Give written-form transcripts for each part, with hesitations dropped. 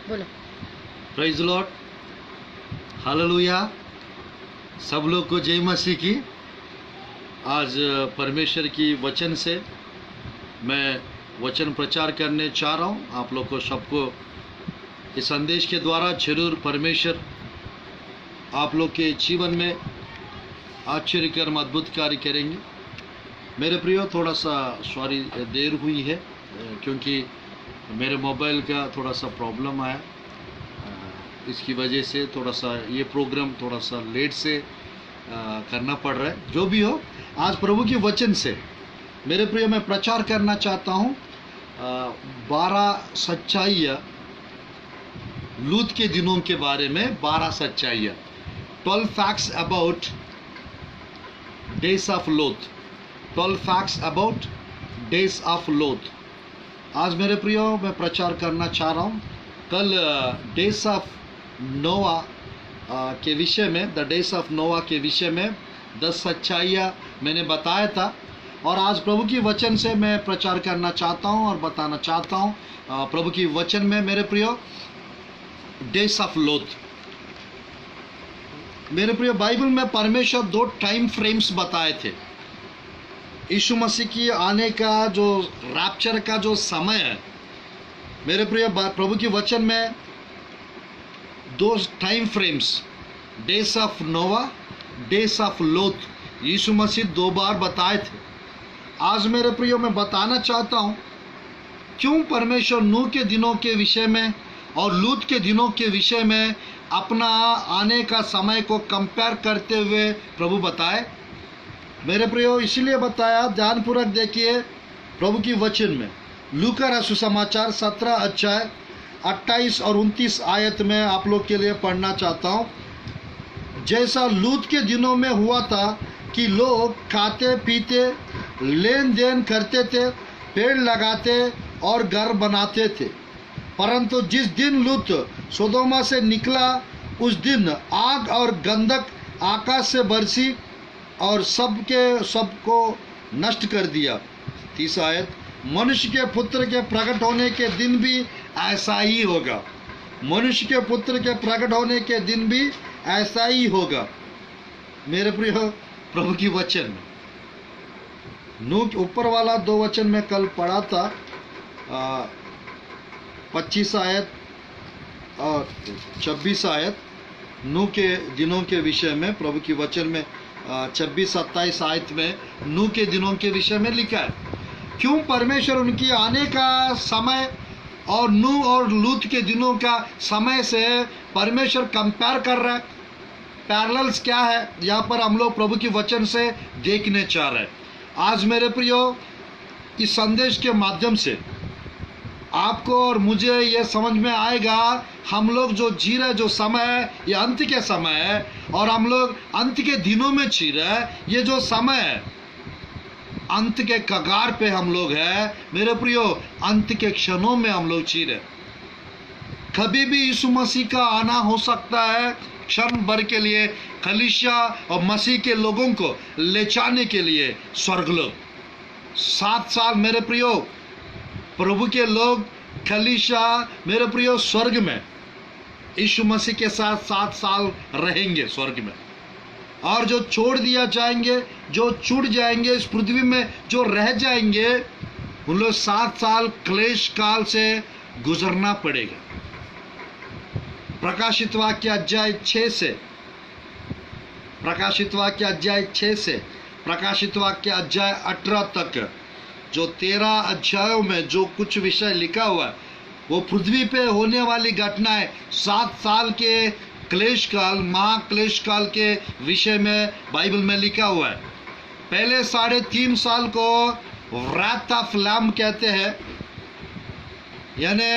बोलो। Praise Lord, hallelujah. सब लोग को जय मसीह की। आज परमेश्वर की वचन से मैं वचन प्रचार करने चाह रहा हूँ। आप लोग को सबको इस संदेश के द्वारा जरूर परमेश्वर आप लोग के जीवन में आश्चर्यकर्म अद्भुत कार्य करेंगे। मेरे प्रियो, थोड़ा सा सॉरी देर हुई है क्योंकि मेरे मोबाइल का थोड़ा सा प्रॉब्लम आया। इसकी वजह से थोड़ा सा ये प्रोग्राम थोड़ा सा लेट से करना पड़ रहा है। जो भी हो, आज प्रभु के वचन से मेरे प्रियो मैं प्रचार करना चाहता हूँ 12 सच्चाइयाँ लूत के दिनों के बारे में। 12 सच्चाइयाँ, 12 फैक्ट्स अबाउट डेज ऑफ लूत। 12 फैक्ट्स अबाउट डेज ऑफ लूत। आज मेरे प्रियो मैं प्रचार करना चाह रहा हूँ। कल डेज ऑफ नोआ के विषय में, द डेज ऑफ नोआ के विषय में 10 सच्चाइयाँ मैंने बताया था। और आज प्रभु की वचन से मैं प्रचार करना चाहता हूँ और बताना चाहता हूँ प्रभु की वचन में मेरे प्रियो डेज ऑफ लूत। मेरे प्रियो, बाइबल में परमेश्वर 2 टाइम फ्रेम्स बताए थे। यीशु मसीह की आने का जो रैप्चर का जो समय है, मेरे प्रिय प्रभु की वचन में 2 time frames, days of Nova, days of लूत, यीशु मसीह 2 बार बताए थे। आज मेरे प्रियो मैं बताना चाहता हूँ क्यों परमेश्वर नूह के दिनों के विषय में और लूत के दिनों के विषय में अपना आने का समय को कंपेयर करते हुए प्रभु बताए। मेरे प्रियो, इसलिए बताया, ध्यानपूर्वक देखिए प्रभु की वचन में। लूका रचित सुसमाचार 17 अध्याय 28 और 29 आयत में आप लोग के लिए पढ़ना चाहता हूँ। जैसा लूत के दिनों में हुआ था कि लोग खाते पीते, लेन देन करते थे, पेड़ लगाते और घर बनाते थे, परंतु जिस दिन लूत सोदोमा से निकला उस दिन आग और गंधक आकाश से बरसी और सबको नष्ट कर दिया। 30 आयत, मनुष्य के पुत्र के प्रकट होने के दिन भी ऐसा ही होगा। मनुष्य के पुत्र के प्रकट होने के दिन भी ऐसा ही होगा। मेरे प्रिय प्रभु की वचन में नूह ऊपर वाला 2 वचन में कल पढ़ा था 25 आयत और 26 आयत नूह के दिनों के विषय में। प्रभु की वचन में 26-27 आयत में नूह के दिनों के विषय में लिखा है क्यों परमेश्वर उनकी आने का समय और नूह और लूत के दिनों का समय से परमेश्वर कंपेयर कर रहा है। पैरेलल्स क्या है, यहाँ पर हम लोग प्रभु की वचन से देखने चाह रहे हैं। आज मेरे प्रियो, इस संदेश के माध्यम से आपको और मुझे ये समझ में आएगा, हम लोग जो जी रहे जो समय है ये अंत के समय है और हम लोग अंत के दिनों में जी रहे हैं। ये जो समय है अंत के कगार पे हम लोग हैं। मेरे प्रियो, अंत के क्षणों में हम लोग जी रहे। कभी भी यीशु मसीह का आना हो सकता है, क्षण भर के लिए कलीसिया और मसीह के लोगों को ले जाने के लिए स्वर्गलोक। 7 साल मेरे प्रियो प्रभु के लोग कलीसिया मेरे प्रियो स्वर्ग में यीशु मसीह के साथ 7 साल रहेंगे स्वर्ग में। और जो छोड़ दिया जाएंगे, जो छूट जाएंगे, इस पृथ्वी में जो रह जाएंगे, उन लोग 7 साल क्लेश काल से गुजरना पड़ेगा। प्रकाशित वाक्य अध्याय 6 से, प्रकाशित वाक्य अध्याय 6 से प्रकाशित वाक्य अध्याय 18 तक जो 13 अध्यायों में जो कुछ विषय लिखा हुआ है वो पृथ्वी पे होने वाली घटनाएं 7 साल के क्लेश काल, महाक्लेश काल के विषय में बाइबल में लिखा हुआ है। पहले 3.5 साल को व्रत ऑफ लैम्ब कहते हैं, यानी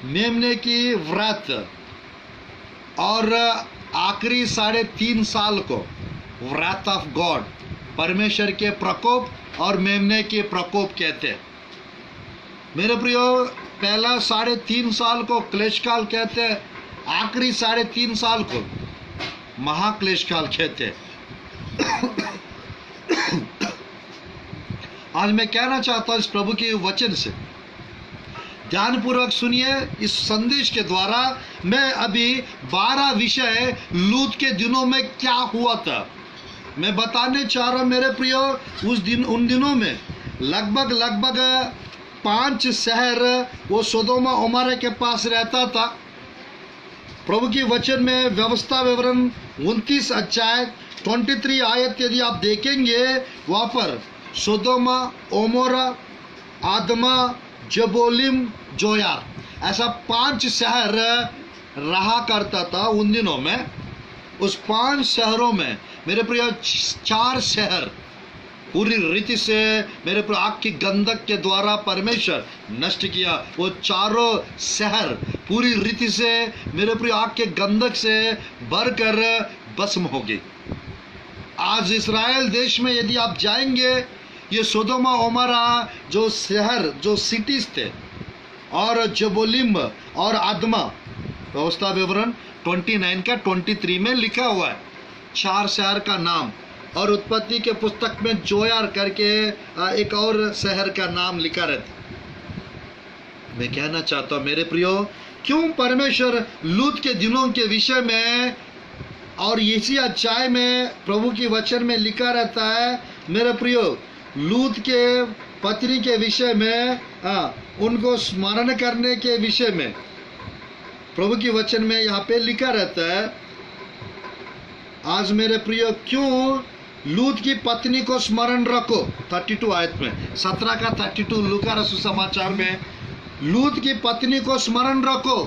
मेमने की व्रत, और आखिरी 3.5 साल को व्रत ऑफ गॉड, परमेश्वर के प्रकोप और मेमने के प्रकोप कहते हैं। मेरे प्रियो, पहला 3.5 साल को क्लेश काल कहते हैं, आखिरी 3.5 साल को महाक्लेश काल कहते हैं। आज मैं कहना चाहता हूँ इस प्रभु के वचन से, ध्यानपूर्वक सुनिए इस संदेश के द्वारा। मैं अभी 12 विषय लूत के दिनों में क्या हुआ था मैं बताने चाह रहा हूं मेरे प्रियो। उन दिनों में लगभग 5 शहर वो सोदोमा ओमारा के पास रहता था। प्रभु की वचन में व्यवस्था विवरण 29 अध्याय 23 आयत यदि आप देखेंगे, वहाँ पर सोदोमा, ओमोरा, आदमा, जबोलिम, जोयार, ऐसा 5 शहर रहा करता था उन दिनों में। उस 5 शहरों में मेरे प्रिय 4 शहर पूरी रीति से मेरे प्रिय आग की गंधक के द्वारा परमेश्वर नष्ट किया। वो चारों शहर पूरी रीति से मेरे प्रिय आग के गंधक से भरकर भस्म हो गई। आज इस्राएल देश में यदि आप जाएंगे, ये सोदोमा ओमारा जो शहर, जो सिटीज थे, और जबोलिम और आदमा, व्यवस्था विवरण 29 का 23 में लिखा हुआ है 4 शहर का नाम। और उत्पत्ति के पुस्तक में जोयार करके एक और शहर का नाम लिखा रहता। मैं कहना चाहता हूं मेरे प्रियो, क्यों परमेश्वर लूत के दिनों के विषय में और इसी अध्याय में प्रभु की वचन में लिखा रहता है मेरे प्रियो, लूत के पत्नी के विषय में, उनको स्मरण करने के विषय में प्रभु की वचन में यहाँ पे लिखा रहता है। आज मेरे प्रियो, क्यों लूत की पत्नी को स्मरण रखो, 32 आयत में, 17 का 32 लूका रसूल समाचार में, लूत की पत्नी को स्मरण रखो,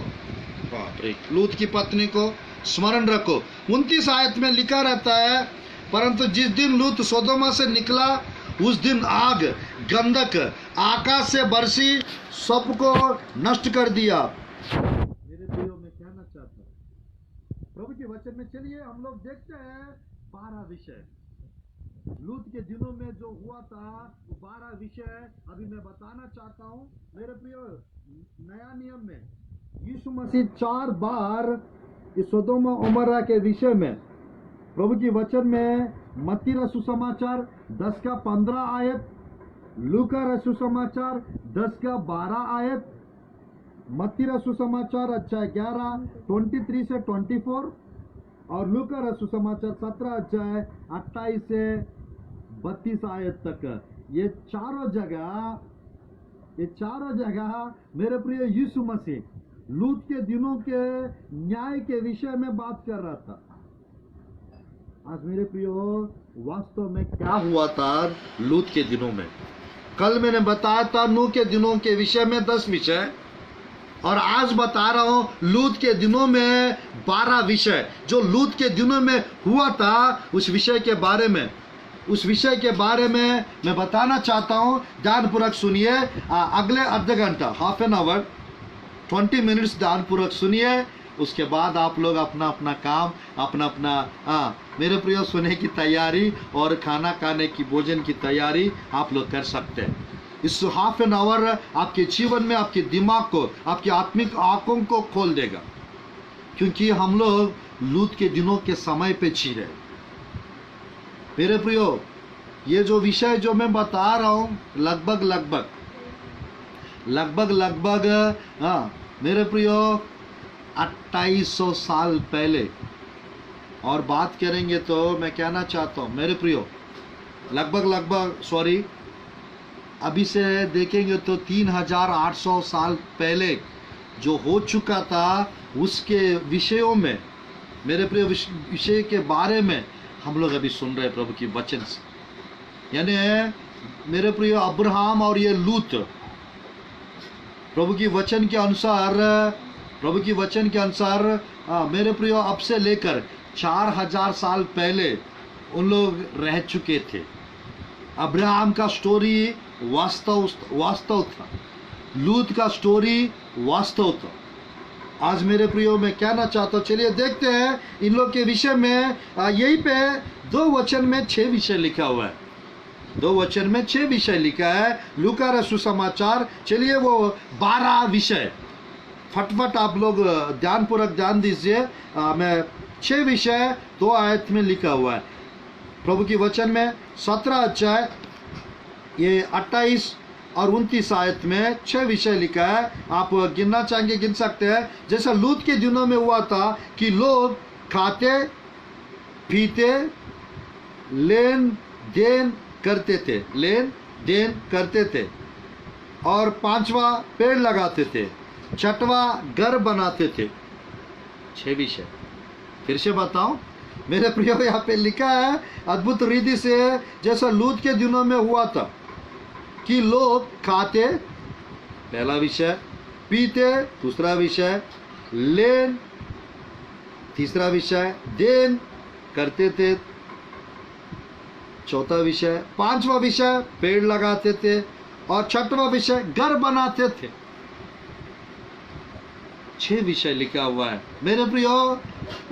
लूत की पत्नी को स्मरण रखो। 29 आयत में लिखा रहता है, परंतु जिस दिन लूत सोदोमा से निकला उस दिन आग गंधक आकाश से बरसी, सबको नष्ट कर दिया। मेरे प्रियो, मैं कहना चाहता हूं प्रभु के वचन में, चलिए हम लोग देखते हैं 12 विषय लूत के दिनों में जो हुआ था। वो 12 विषय अभी मैं बताना चाहता हूं मेरे प्रियो। नया नियम में यीशु मसीह 4 बार इस सोदोमा ओमोरा के विषय में प्रभु की वचन में, मत्ती रसूल समाचार 10 का 15 आयत, लूका रसूल समाचार 10 का 12 आयत, मत्ती रसूल समाचार अध्याय 11 23 से 24, और लूका रसूल समाचार 17 अध्याय 28 से 32 आयत तक। ये चारों जगह मेरे प्रिय यीशु मसीह लूत के दिनों के न्याय के विषय में बात कर रहा था। आज मेरे प्रियो, वास्तव में क्या हुआ था लूत के दिनों में? कल मैंने बताया था नूह के दिनों के विषय में 10 विषय, और आज बता रहा हूं लूत के दिनों में 12 विषय जो लूत के दिनों में हुआ था। उस विषय के बारे में मैं बताना चाहता हूं। ध्यानपूर्वक सुनिए। अगले आधा घंटा, हाफ एन आवर, 20 मिनट्स ध्यानपूर्वक सुनिए। उसके बाद आप लोग अपना अपना काम, अपना मेरे प्रियो, सोने की तैयारी और खाना खाने की, भोजन की तैयारी आप लोग कर सकते हैं। इस हाफ एन आवर आपके जीवन में, आपके दिमाग को, आपकी आत्मिक आंखों को खोल देगा, क्योंकि हम लोग लूत के दिनों के समय पे जी रहे। मेरे प्रियो, ये जो विषय जो मैं बता रहा हूं, लगभग मेरे प्रियो 2800 साल पहले, और बात करेंगे तो मैं कहना चाहता हूं मेरे प्रियो, लगभग अभी से देखेंगे तो 3800 साल पहले जो हो चुका था, उसके विषयों में, मेरे प्रिय, विषय के बारे में हम लोग अभी सुन रहे हैं प्रभु की वचन से। यानी मेरे प्रिय, अब्राहम और ये लूत प्रभु की वचन के अनुसार मेरे प्रिय, अब से लेकर 4000 साल पहले उन लोग रह चुके थे। अब्राहम का स्टोरी वास्तव था, लूत का स्टोरी वास्तव था। आज मेरे प्रियो, मैं कहना चाहता हूँ, चलिए देखते हैं इन लोग के विषय में। यहीं पे 2 वचन में 6 विषय लिखा हुआ है। 2 वचन में 6 विषय लिखा है, लूका रसूल समाचार। चलिए वो 12 विषय फटफट आप लोग ध्यानपूर्वक ध्यान दीजिए। मैं 6 विषय 2 आयत में लिखा हुआ है प्रभु की वचन में। 17 अध्याय ये 28 और 29 आयत में 6 विषय लिखा है। आप गिनना चाहेंगे गिन सकते हैं। जैसा लूत के दिनों में हुआ था कि लोग खाते पीते लेन देन करते थे, लेन देन करते थे, और 5वां पेड़ लगाते थे, 6वां घर बनाते थे। 6 विषय फिर से बताऊं मेरे प्रियो, यहाँ पे लिखा है अद्भुत रीति से, जैसा लूत के दिनों में हुआ था कि लोग खाते, पहला विषय, पीते, दूसरा विषय, लेन, तीसरा विषय, देन करते थे, चौथा विषय, 5वां विषय पेड़ लगाते थे, और 6वां विषय घर बनाते थे। 6 विषय लिखा हुआ है मेरे प्रियो।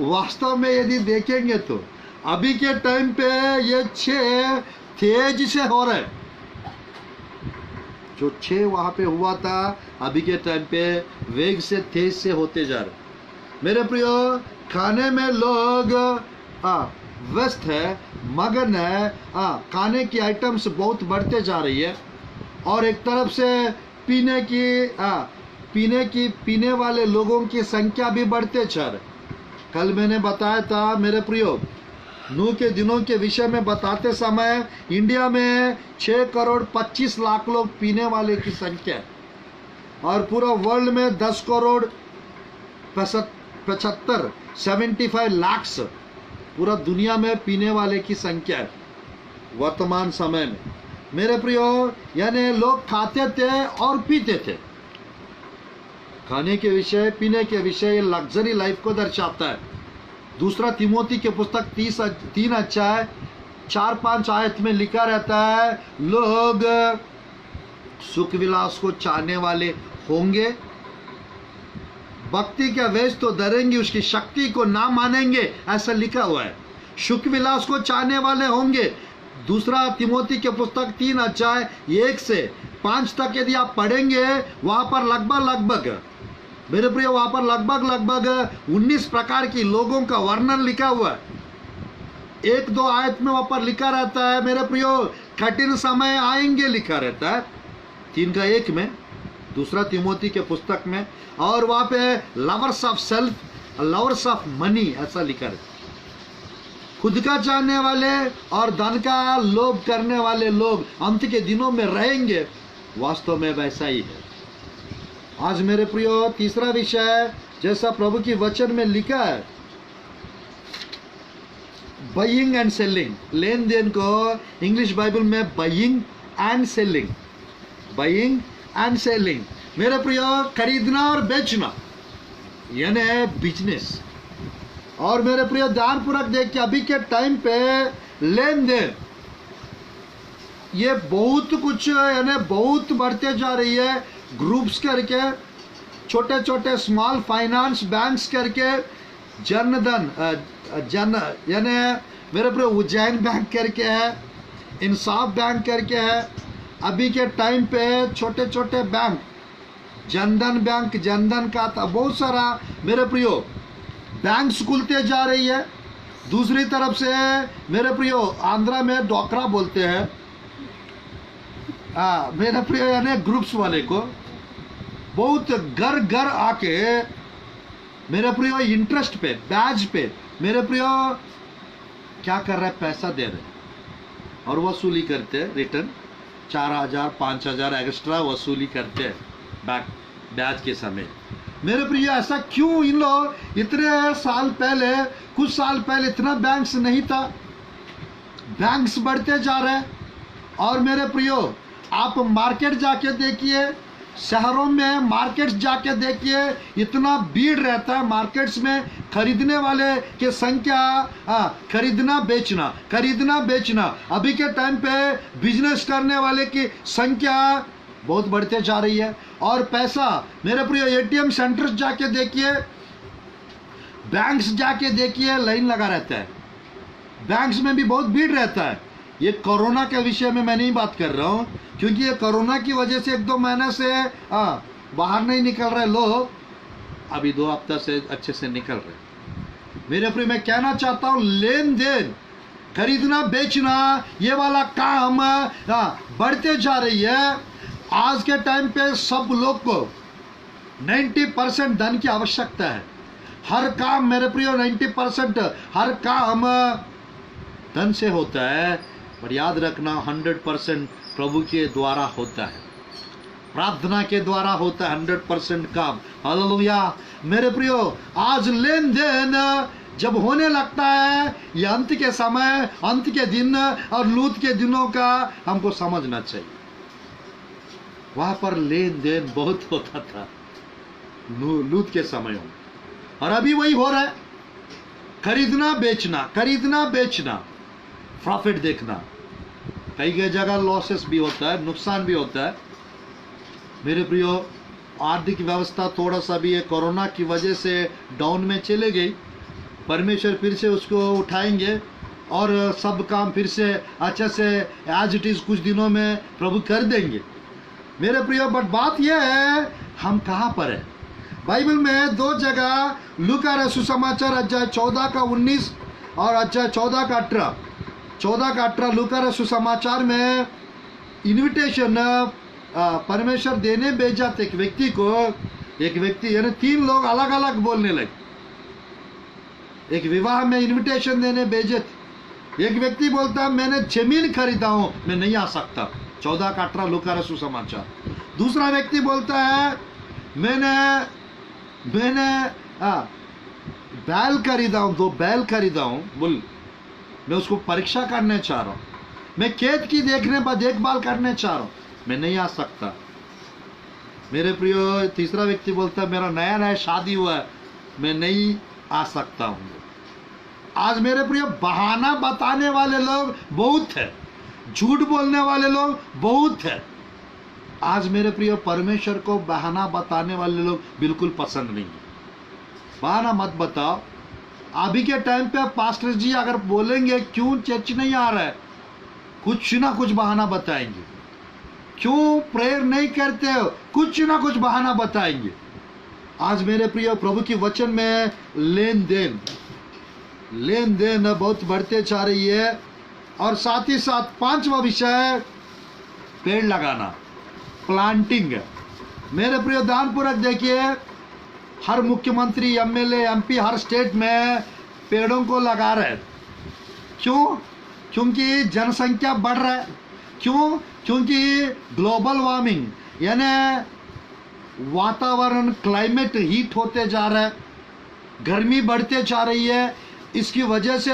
वास्तव में यदि देखेंगे तो अभी के टाइम पे ये 6 तेज से हो रहे, जो 6 वहां पे हुआ था अभी के टाइम पे वेग से तेज से होते जा रहे। मेरे प्रियो, खाने में लोग व्यस्त है, मगन है, खाने की आइटम्स बहुत बढ़ते जा रही है, और एक तरफ से पीने वाले लोगों की संख्या भी बढ़ते जा रही। कल मैंने बताया था मेरे प्रियो, नूह के दिनों के विषय में बताते समय इंडिया में 6 करोड़ 25 लाख लोग पीने वाले की संख्या है, और पूरा वर्ल्ड में 10 करोड़ 75 लाख पूरा दुनिया में पीने वाले की संख्या है वर्तमान समय में। मेरे प्रियो, यानी लोग खाते थे और पीते थे। खाने के विषय, पीने के विषय लग्जरी लाइफ को दर्शाता है। दूसरा तिमोथी के पुस्तक 3 अध्याय 4-5 आयत में लिखा रहता है, लोग सुख विलास को चाहने वाले होंगे, भक्ति का वेश तो डरेंगे, उसकी शक्ति को ना मानेंगे, ऐसा लिखा हुआ है। सुख विलास को चाहने वाले होंगे। दूसरा तिमोथी के पुस्तक 3 अध्याय 1 से 5 तक यदि आप पढ़ेंगे, वहां पर लगभग मेरे प्रिय, वहां पर लगभग 19 प्रकार की लोगों का वर्णन लिखा हुआ है। 1-2 आयत में वहां पर लिखा रहता है मेरे प्रियो, कठिन समय आएंगे लिखा रहता है 3:1 में, दूसरा तिमोथी के पुस्तक में, और वहां पे lovers of self, lovers of money ऐसा लिखा है। खुद का चाहने वाले और धन का लोभ करने वाले लोग अंत के दिनों में रहेंगे। वास्तव में वैसा ही है। आज मेरे प्रियो, तीसरा विषय जैसा प्रभु की वचन में लिखा है, बाइंग एंड सेलिंग, लेन देन को इंग्लिश बाइबल में buying and selling, buying and selling. मेरे प्रियो, खरीदना और बेचना यानी बिजनेस। और मेरे प्रियो, ध्यानपूर्वक देखिए, अभी के टाइम पे लेन देन ये बहुत कुछ यानी बहुत बढ़ते जा रही है। ग्रुप्स करके, छोटे छोटे स्मॉल फाइनेंस बैंक्स करके, जन यानी मेरे प्रियो उज्जैन बैंक करके है, इंसाफ बैंक करके है। अभी के टाइम पे छोटे छोटे बैंक, जनधन बैंक, जनधन का था, बहुत सारा मेरे प्रियो बैंक्स खुलते जा रही है। दूसरी तरफ से मेरे प्रियो, आंध्रा में डोकरा बोलते हैं, मेरे प्रियो यानी ग्रुप्स वाले को बहुत घर घर आके मेरे प्रियो इंटरेस्ट पे, ब्याज पे मेरे प्रियो क्या कर रहे हैं, पैसा दे रहे और वसूली करते हैं, रिटर्न 4,000 5,000 एक्स्ट्रा वसूली करते हैं ब्याज के समय। मेरे प्रियो, ऐसा क्यों? इन लोग इतने साल पहले, कुछ साल पहले इतना बैंक्स नहीं था, बैंक्स बढ़ते जा रहे हैं। और मेरे प्रियो, आप मार्केट जाके देखिए, शहरों में मार्केट्स जाके देखिए, इतना भीड़ रहता है मार्केट्स में। खरीदने वाले की संख्या, खरीदना बेचना, अभी के टाइम पे बिजनेस करने वाले की संख्या बहुत बढ़ते जा रही है। और पैसा मेरे प्रिय, एटीएम सेंटर्स जाके देखिए, बैंक्स जाके देखिए, लाइन लगा रहता है, बैंक्स में भी बहुत भीड़ रहता है। ये कोरोना के विषय में मैं नहीं बात कर रहा हूँ, क्योंकि ये कोरोना की वजह से 1-2 महीने से बाहर नहीं निकल रहे लोग, अभी 2 हफ्ता से अच्छे से निकल रहे। मेरे प्रिय, मैं कहना चाहता हूँ, लेन देन, खरीदना बेचना, ये वाला काम बढ़ते जा रही है। आज के टाइम पे सब लोग को 90% धन की आवश्यकता है। हर काम मेरे प्रियो 90% हर काम धन से होता है, पर याद रखना 100% प्रभु के द्वारा होता है, प्रार्थना के द्वारा होता है 100% काम। हालेलुया। मेरे प्रियो, आज लेन देन जब होने लगता है, ये अंत के समय, अंत के दिन और लूत के दिनों का हमको समझना चाहिए। वहां पर लेन देन बहुत होता था लूत के समय में, और अभी वही हो रहा है। खरीदना बेचना, खरीदना बेचना, प्रॉफिट देखना। कई कई जगह लॉसेस भी होता है, नुकसान भी होता है। मेरे प्रियो, आर्थिक व्यवस्था थोड़ा सा भी कोरोना की वजह से डाउन में चले गई। परमेश्वर फिर से उसको उठाएंगे और सब काम फिर से अच्छे से एज इट इज कुछ दिनों में प्रभु कर देंगे। मेरे प्रियो, बट बात यह है हम कहाँ पर है। बाइबल में दो जगह लूका का सुसमाचार अध्याय 14 का 19 और अध्याय 14 का 18 लूका का सुसमाचार में इनविटेशन परमेश्वर देने भेजा थे एक व्यक्ति को। एक व्यक्ति यानी 3 लोग अलग अलग बोलने लगे। एक विवाह में इनविटेशन देने भेजे थे। एक व्यक्ति बोलता मैंने जमीन खरीदा हूं, मैं नहीं आ सकता, 14 का 18 लूका का सुसमाचार। दूसरा व्यक्ति बोलता है मैंने बैल खरीदा हूं, 2 बैल खरीदा हूं, बोल मैं उसको परीक्षा करने चाह रहा हूं, मैं खेत की देखभाल करने चाह रहा हूं, मैं नहीं आ सकता। मेरे प्रियो, तीसरा व्यक्ति बोलता है मेरा नया शादी हुआ है, मैं नहीं आ सकता हूं। आज मेरे प्रियो, बहाना बताने वाले लोग बहुत है, झूठ बोलने वाले लोग बहुत है। आज मेरे प्रियो, परमेश्वर को बहाना बताने वाले लोग बिल्कुल पसंद नहीं है। बहाना मत बताओ। अभी के टाइम पे पास्टर जी अगर बोलेंगे क्यों चर्च नहीं आ रहा है, कुछ ना कुछ बहाना बताएंगे। क्यों प्रेयर नहीं करते हो, कुछ ना कुछ बहाना बताएंगे। आज मेरे प्रिय, प्रभु की वचन में लेन देन बहुत बढ़ते जा रही है। और साथ ही साथ 5वां विषय पेड़ लगाना, प्लांटिंग। मेरे प्रिय, ध्यानपूर्वक देखिए, हर मुख्यमंत्री, एमएलए, एमपी हर स्टेट में पेड़ों को लगा रहे हैं। क्यों? क्योंकि जनसंख्या बढ़ रहा है। क्यों? क्योंकि ग्लोबल वार्मिंग यानी वातावरण, क्लाइमेट हीट होते जा रहा है, गर्मी बढ़ते जा रही है। इसकी वजह से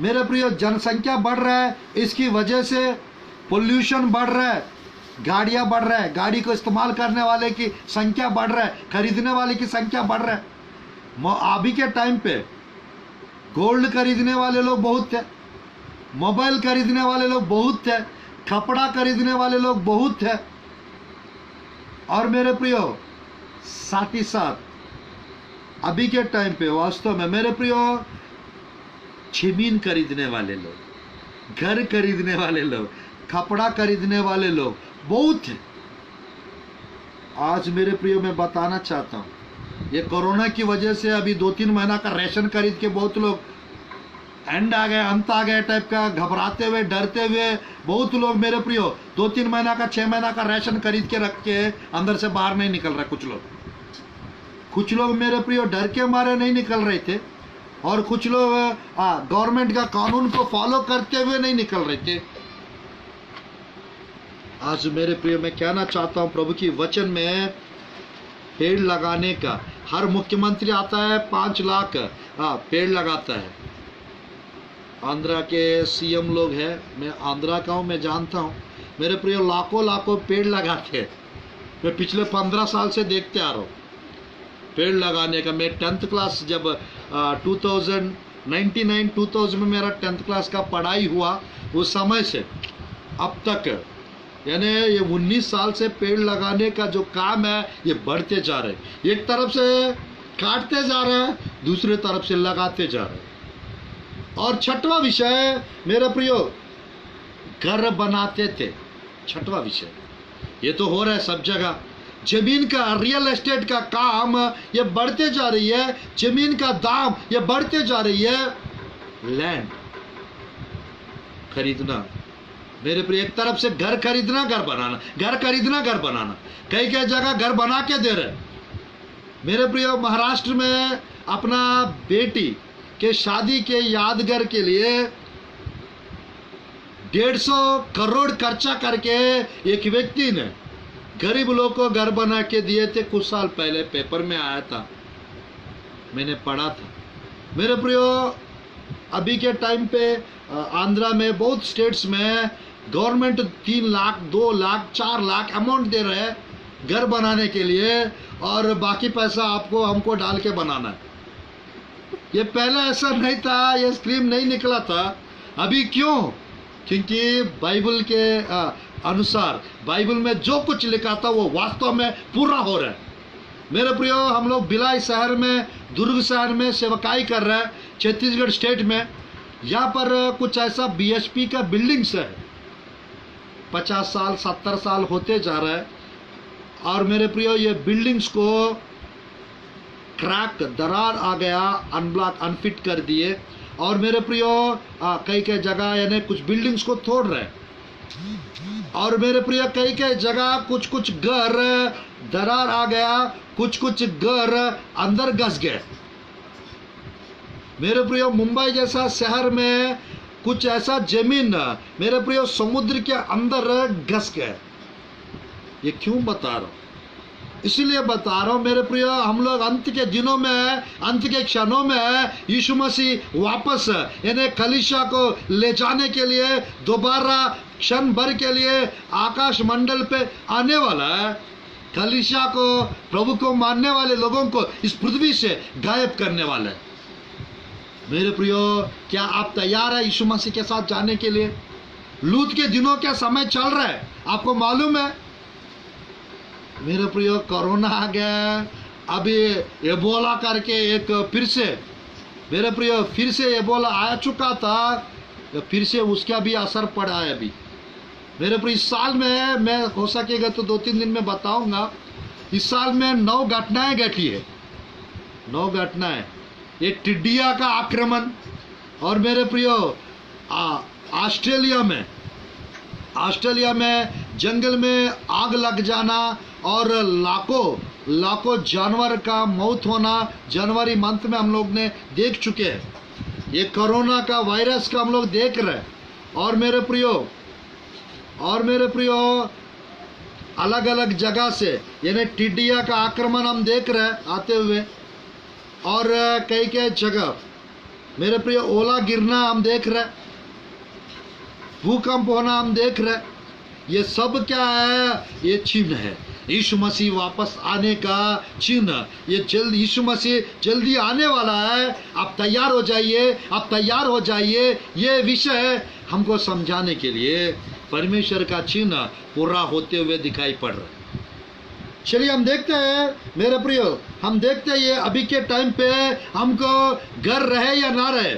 मेरे प्रिय, जनसंख्या बढ़ रहा है, इसकी वजह से पोल्यूशन बढ़ रहा है, गाड़ियां बढ़ रहा है, गाड़ी को इस्तेमाल करने वाले की संख्या बढ़ रहा है, खरीदने वाले की संख्या बढ़ रहा है। अभी के टाइम पे गोल्ड खरीदने वाले लोग बहुत थे, मोबाइल खरीदने वाले लोग बहुत थे, कपड़ा खरीदने वाले लोग बहुत थे। और मेरे प्रियो, साथ ही साथ अभी के टाइम पे वास्तव में मेरे प्रियो, जमीन खरीदने वाले लोग, घर खरीदने वाले लोग, कपड़ा खरीदने वाले लोग बहुत हैं। आज मेरे प्रियो, मैं बताना चाहता हूँ, ये कोरोना की वजह से अभी 2-3 महीना का राशन खरीद के बहुत लोग अंत आ गया टाइप का, घबराते हुए, डरते हुए बहुत लोग मेरे प्रियो 2-3 महीना का, 6 महीना का राशन खरीद के रख के अंदर से बाहर नहीं निकल रहे। कुछ लोग मेरे प्रियो डर के मारे नहीं निकल रहे थे, और कुछ लोग गवर्नमेंट का कानून को फॉलो करते हुए नहीं निकल रहे थे। आज मेरे प्रियो, मैं कहना चाहता हूं, प्रभु की वचन में पेड़ लगाने का, हर मुख्यमंत्री आता है 5 लाख पेड़ लगाता है। आंध्रा के सीएम लोग हैं, मैं आंध्रा का हूँ, मैं जानता हूँ। मेरे प्रियो, लाखों पेड़ लगाते हैं। मैं पिछले 15 साल से देखते आ रहा हूँ पेड़ लगाने का। मैं 10th क्लास जब 2000 में मेरा 10th क्लास का पढ़ाई हुआ, उस समय से अब तक यानी ये 19 साल से पेड़ लगाने का जो काम है, ये बढ़ते जा रहे हैं। एक तरफ से काटते जा रहे हैं, दूसरे तरफ से लगाते जा रहे हैं। और 6वां विषय मेरे प्रियो, घर बनाते थे। 6वां विषय, ये तो हो रहा है सब जगह। जमीन का, रियल एस्टेट का काम ये बढ़ते जा रही है, जमीन का दाम ये बढ़ते जा रही है। लैंड खरीदना, मेरे प्रिय, एक तरफ से घर खरीदना घर बनाना, घर खरीदना घर बनाना, कई कई जगह घर बना के दे रहे। मेरे प्रिय, महाराष्ट्र में अपना बेटी के शादी के यादगार के लिए 150 करोड़ खर्चा करके एक व्यक्ति ने गरीब लोग को घर बना के दिए थे। कुछ साल पहले पेपर में आया था, मैंने पढ़ा था। मेरे प्रियो, अभी के टाइम पे आंध्रा में बहुत स्टेट्स में गवर्नमेंट 3 लाख 2 लाख 4 लाख अमाउंट दे रहे हैं घर बनाने के लिए, और बाकी पैसा आपको हमको डाल के बनाना है। ये पहले ऐसा नहीं था, ये स्कीम नहीं निकला था। अभी क्यों? क्योंकि बाइबल के अनुसार, बाइबल में जो कुछ लिखा था वो वास्तव में पूरा हो रहा है। मेरे प्रियो, हम लोग भिलाई शहर में, दुर्ग शहर में सेवकाई कर रहे हैं, छत्तीसगढ़ स्टेट में। यहाँ पर कुछ ऐसा बीएचपी का बिल्डिंग्स है, 50 साल 70 साल होते जा रहा है। और मेरे प्रियो, ये बिल्डिंग्स को क्रैक, दरार आ गया, अनब्लॉक अनफिट कर दिए। और मेरे प्रियो, कई कई जगह यानी कुछ बिल्डिंग्स को तोड़ रहे हैं। और मेरे प्रिय, कई कई जगह कुछ कुछ घर दरार आ गया, कुछ कुछ घर अंदर घस गए। मेरे प्रियो, मुंबई जैसा शहर में कुछ ऐसा जमीन मेरे प्रियो समुद्र के अंदर घस गए। ये क्यों बता रहा हूं? इसलिए बता रहा हूं मेरे प्रियो, हम लोग अंत के दिनों में, अंत के क्षणों में यीशु मसीह वापस यानी कलीसिया को ले जाने के लिए दोबारा क्षण भर के लिए आकाश मंडल पे आने वाला है। कलीसिया को, प्रभु को मानने वाले लोगों को इस पृथ्वी से गायब करने वाला है। मेरे प्रियो, क्या आप तैयार है यीशु मसीह के साथ जाने के लिए? लूत के दिनों का समय चल रहा है, आपको मालूम है। मेरे प्रियो, कोरोना आ गया, अभी एबोला करके एक फिर से, मेरे प्रियो, फिर से एबोला आ चुका था, फिर से उसका भी असर पड़ा है अभी। मेरे प्रियो, इस साल में मैं हो सकेगा तो 2-3 दिन में बताऊंगा, इस साल में 9 घटनाएं घटी है, 9 घटनाएं। ये टिड्डिया का आक्रमण, और मेरे प्रियो ऑस्ट्रेलिया में जंगल में आग लग जाना, और लाखों जानवर का मौत होना जनवरी मंथ में हम लोग ने देख चुके हैं। ये कोरोना का वायरस का हम लोग देख रहे हैं। और मेरे प्रियो अलग अलग जगह से यानी टिड्डिया का आक्रमण हम देख रहे हैं आते हुए, और कई कई जगह मेरे प्रियो ओला गिरना हम देख रहे हैं, भूकंप होना हम देख रहे हैं। ये सब क्या है? ये चिन्ह है यीशु मसीह वापस आने का चिन्ह। ये यीशु मसीह जल्दी आने वाला है। आप तैयार हो जाइए, आप तैयार हो जाइए। ये विषय हमको समझाने के लिए परमेश्वर का चिन्ह पूरा होते हुए दिखाई पड़ रहा है। चलिए हम देखते हैं मेरे प्रियो, हम देखते हैं ये अभी के टाइम पे हमको घर रहे या ना रहे।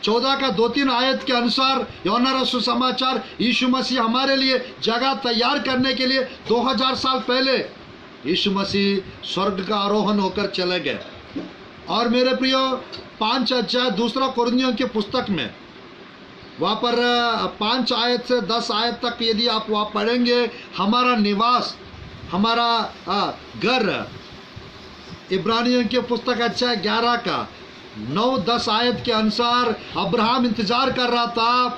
14 का 2-3 आयत के अनुसार यूहन्ना रसूल समाचार, यीशु मसीह हमारे लिए जगह तैयार करने के लिए 2000 साल पहले यीशु मसीह स्वर्ग का आरोहण होकर चले गए। और मेरे प्रियो 5 अध्याय 2 कोरिन्थियों की पुस्तक में वहाँ पर 5 आयत से 10 आयत तक यदि आप वहाँ पढ़ेंगे, हमारा निवास, हमारा घर, इब्रानियों की पुस्तक अध्याय 11 का 9-10 आयत के अनुसार अब्राहम इंतजार कर रहा था।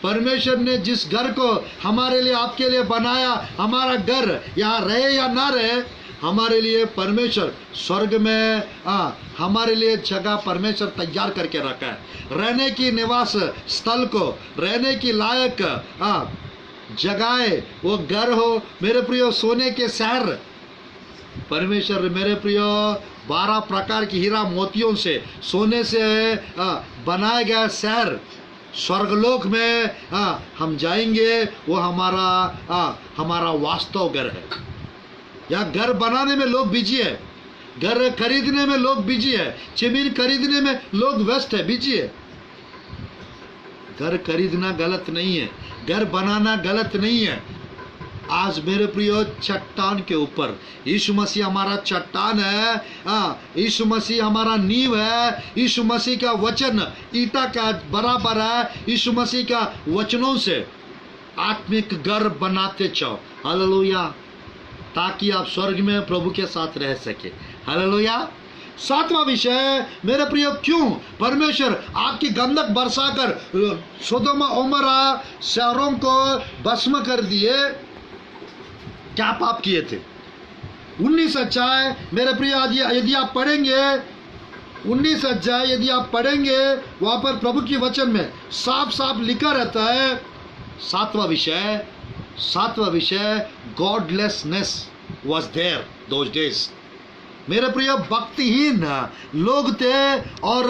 परमेश्वर ने जिस घर को हमारे लिए, आपके लिए बनाया, हमारा घर यहाँ रहे या ना रहे, हमारे लिए परमेश्वर स्वर्ग में हमारे लिए जगह परमेश्वर तैयार करके रखा है। रहने की निवास स्थल को, रहने की लायक जगह वो घर हो। मेरे प्रियो, सोने के शहर परमेश्वर, मेरे प्रियो 12 प्रकार की हीरा मोतियों से, सोने से बनाया गया शहर स्वर्गलोक में हम जाएंगे। वो हमारा वास्तव घर है। यहाँ घर बनाने में लोग बिजी है, घर खरीदने में लोग बिजी है, जमीन खरीदने में लोग व्यस्त है, बिजी है। घर खरीदना गलत नहीं है, घर बनाना गलत नहीं है, आज मेरे प्रियो चट्टान के ऊपर यीशु मसीह हमारा चट्टान है, यीशु मसीह हमारा नींव है, यीशु मसीह का वचन ईटा का बराबर है। यीशु मसीह का वचनों से आत्मिक घर बनाते जाओ, हालेलुया, ताकि आप स्वर्ग में प्रभु के साथ रह सके, हालेलुया। सातवां विषय मेरे प्रिय, क्यों परमेश्वर आपकी गंधक बरसाकर सोदोम ओमोरा शहरों को भस्म कर दिए? क्या पाप किए थे? 19 अध्याय मेरे प्रिय यदि आप पढ़ेंगे, 19 अध्याय यदि आप पढ़ेंगे, वहां पर प्रभु की वचन में साफ साफ लिखा रहता है। सातवां विषय godlessness was there those days. मेरे प्रिय भक्तिहीन लोग थे और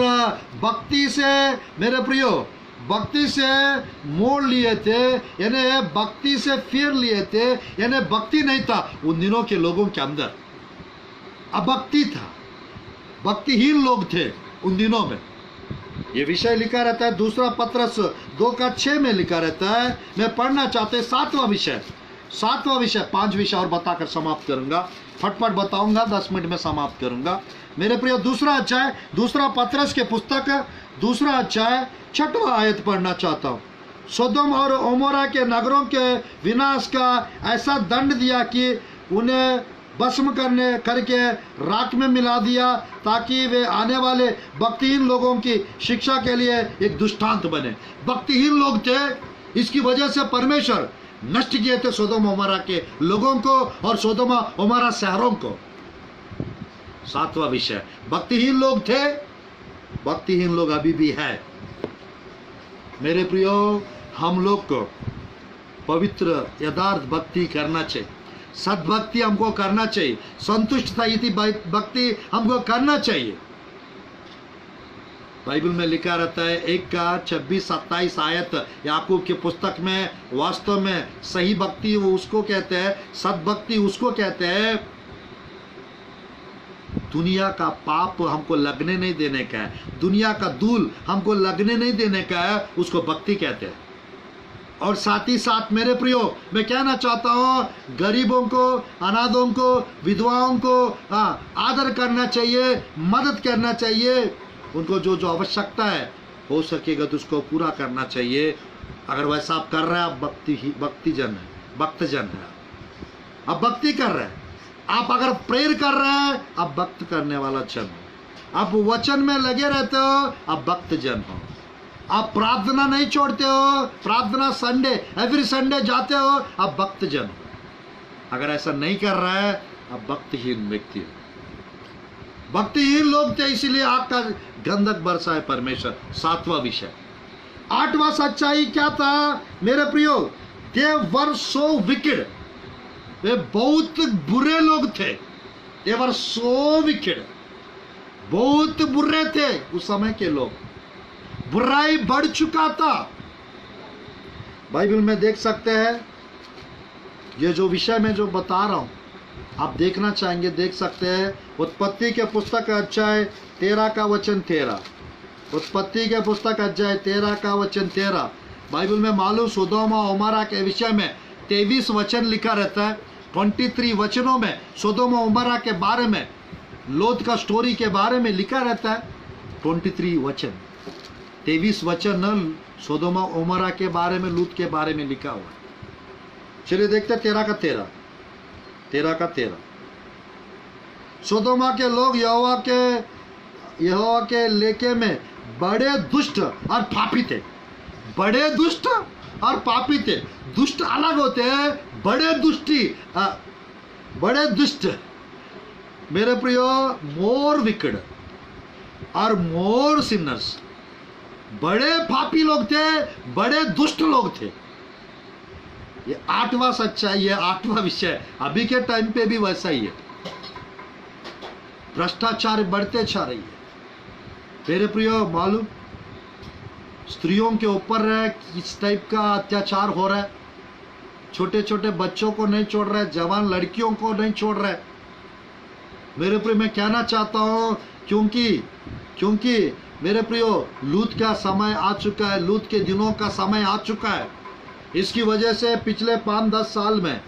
भक्ति से मेरे प्रियो भक्ति से मोड़ लिए थे, यानी भक्ति से फिर लिए थे, यानी भक्ति नहीं था उन दिनों के लोगों के अंदर, अभक्ति था, भक्तिहीन लोग थे उन दिनों में। ये विषय लिखा रहता है दूसरा पत्रस 2:6 में लिखा रहता है। मैं पढ़ना चाहते सातवां विषय 5 विषय और बताकर समाप्त करूंगा, फटफट बताऊंगा, 10 मिनट में समाप्त करूंगा। मेरे प्रिय दूसरा पत्रस के पुस्तक 2 अध्याय 6वां आयत पढ़ना चाहता हूँ। सोदोम और ओमोरा के नगरों के विनाश का ऐसा दंड दिया कि उन्हें भस्म करके राख में मिला दिया, ताकि वे आने वाले भक्तिहीन लोगों की शिक्षा के लिए एक दृष्टांत बने। भक्तिहीन लोग थे, इसकी वजह से परमेश्वर नष्ट किए थे सोदोम ओमोरा के लोगों को और सोदोम ओमोरा शहरों को। सातवां विषय, भक्तिहीन लोग थे, भक्तिहीन लोग अभी भी है। मेरे प्रियो, हम लोग को पवित्र यथार्थ भक्ति करना चाहिए, सद्भक्ति हमको करना चाहिए, संतुष्टता भक्ति हमको करना चाहिए। बाइबल में लिखा रहता है 1:26-27 आयत याकूब की पुस्तक में, वास्तव में सही भक्ति वो उसको कहते हैं, सद्भक्ति उसको कहते हैं, दुनिया का पाप हमको लगने नहीं देने का है, दुनिया का धूल हमको लगने नहीं देने का है, उसको भक्ति कहते हैं। और साथ ही साथ मेरे प्रियो, मैं कहना चाहता हूँ, गरीबों को, अनाथों को, विधवाओं को आदर करना चाहिए, मदद करना चाहिए, उनको जो जो आवश्यकता है हो सकेगा तो उसको पूरा करना चाहिए। अगर वैसा आप कर रहे हैं, आप भक्तजन है, आप भक्ति कर रहे हैं। आप अगर प्रेयर कर रहे हैं, आप भक्त करने वाला जन हो। आप वचन में लगे रहते हो, आप भक्त जन हो। आप प्रार्थना नहीं छोड़ते हो, प्रार्थना एवरी संडे जाते हो, आप भक्त जन हो। अगर ऐसा नहीं कर रहा है, आप भक्तिहीन व्यक्ति हो। भक्तिहीन लोग थे, इसीलिए आपका गंधक बरसाए परमेश्वर। सातवां विषय। 8वां सच्चाई क्या था मेरे प्रियो? दे वर सो विकेड, वे बहुत बुरे लोग थे। दे वर सो विकेड, बहुत बुरे थे उस समय के लोग, बुराई बढ़ चुका था। बाइबल में देख सकते हैं, ये जो विषय में जो बता रहा हूं आप देखना चाहेंगे, देख सकते हैं। उत्पत्ति के पुस्तक अध्याय 13 का वचन 13, उत्पत्ति के पुस्तक अध्याय 13 का वचन 13। बाइबल में मालूम सोदोम और ओमोरा के विषय में 23 वचन लिखा रहता है। 23 वचनों में सोदोम और ओमोरा के बारे में, लोथ का स्टोरी के बारे में लिखा रहता है। 23 वचन, 23 वचन सोदोम और ओमोरा के बारे में, लूत के बारे में लिखा हुआ। चलिए देखते हैं 13 का 13। सोदोमा के लोग यहोवा के लेके में बड़े दुष्ट और पापी थे। बड़े दुष्ट और पापी थे। दुष्ट अलग होते हैं, बड़े दुष्ट मेरे प्रियो, मोर विकेड और मोर सिनर्स। बड़े पापी लोग थे, बड़े दुष्ट लोग थे। ये 8वां सच्चाई है, 8वां विषय। अभी के टाइम पे भी वैसा ही है, भ्रष्टाचार बढ़ते जा रही है। मेरे प्रियो, मालूम स्त्रियों के ऊपर किस टाइप का अत्याचार हो रहा है। छोटे छोटे बच्चों को नहीं छोड़ रहा है, जवान लड़कियों को नहीं छोड़ रहा है। मेरे प्रियो, मैं कहना चाहता हूँ, क्योंकि मेरे प्रियो, लूत का समय आ चुका है, लूत के दिनों का समय आ चुका है। इसकी वजह से पिछले 5-10 साल में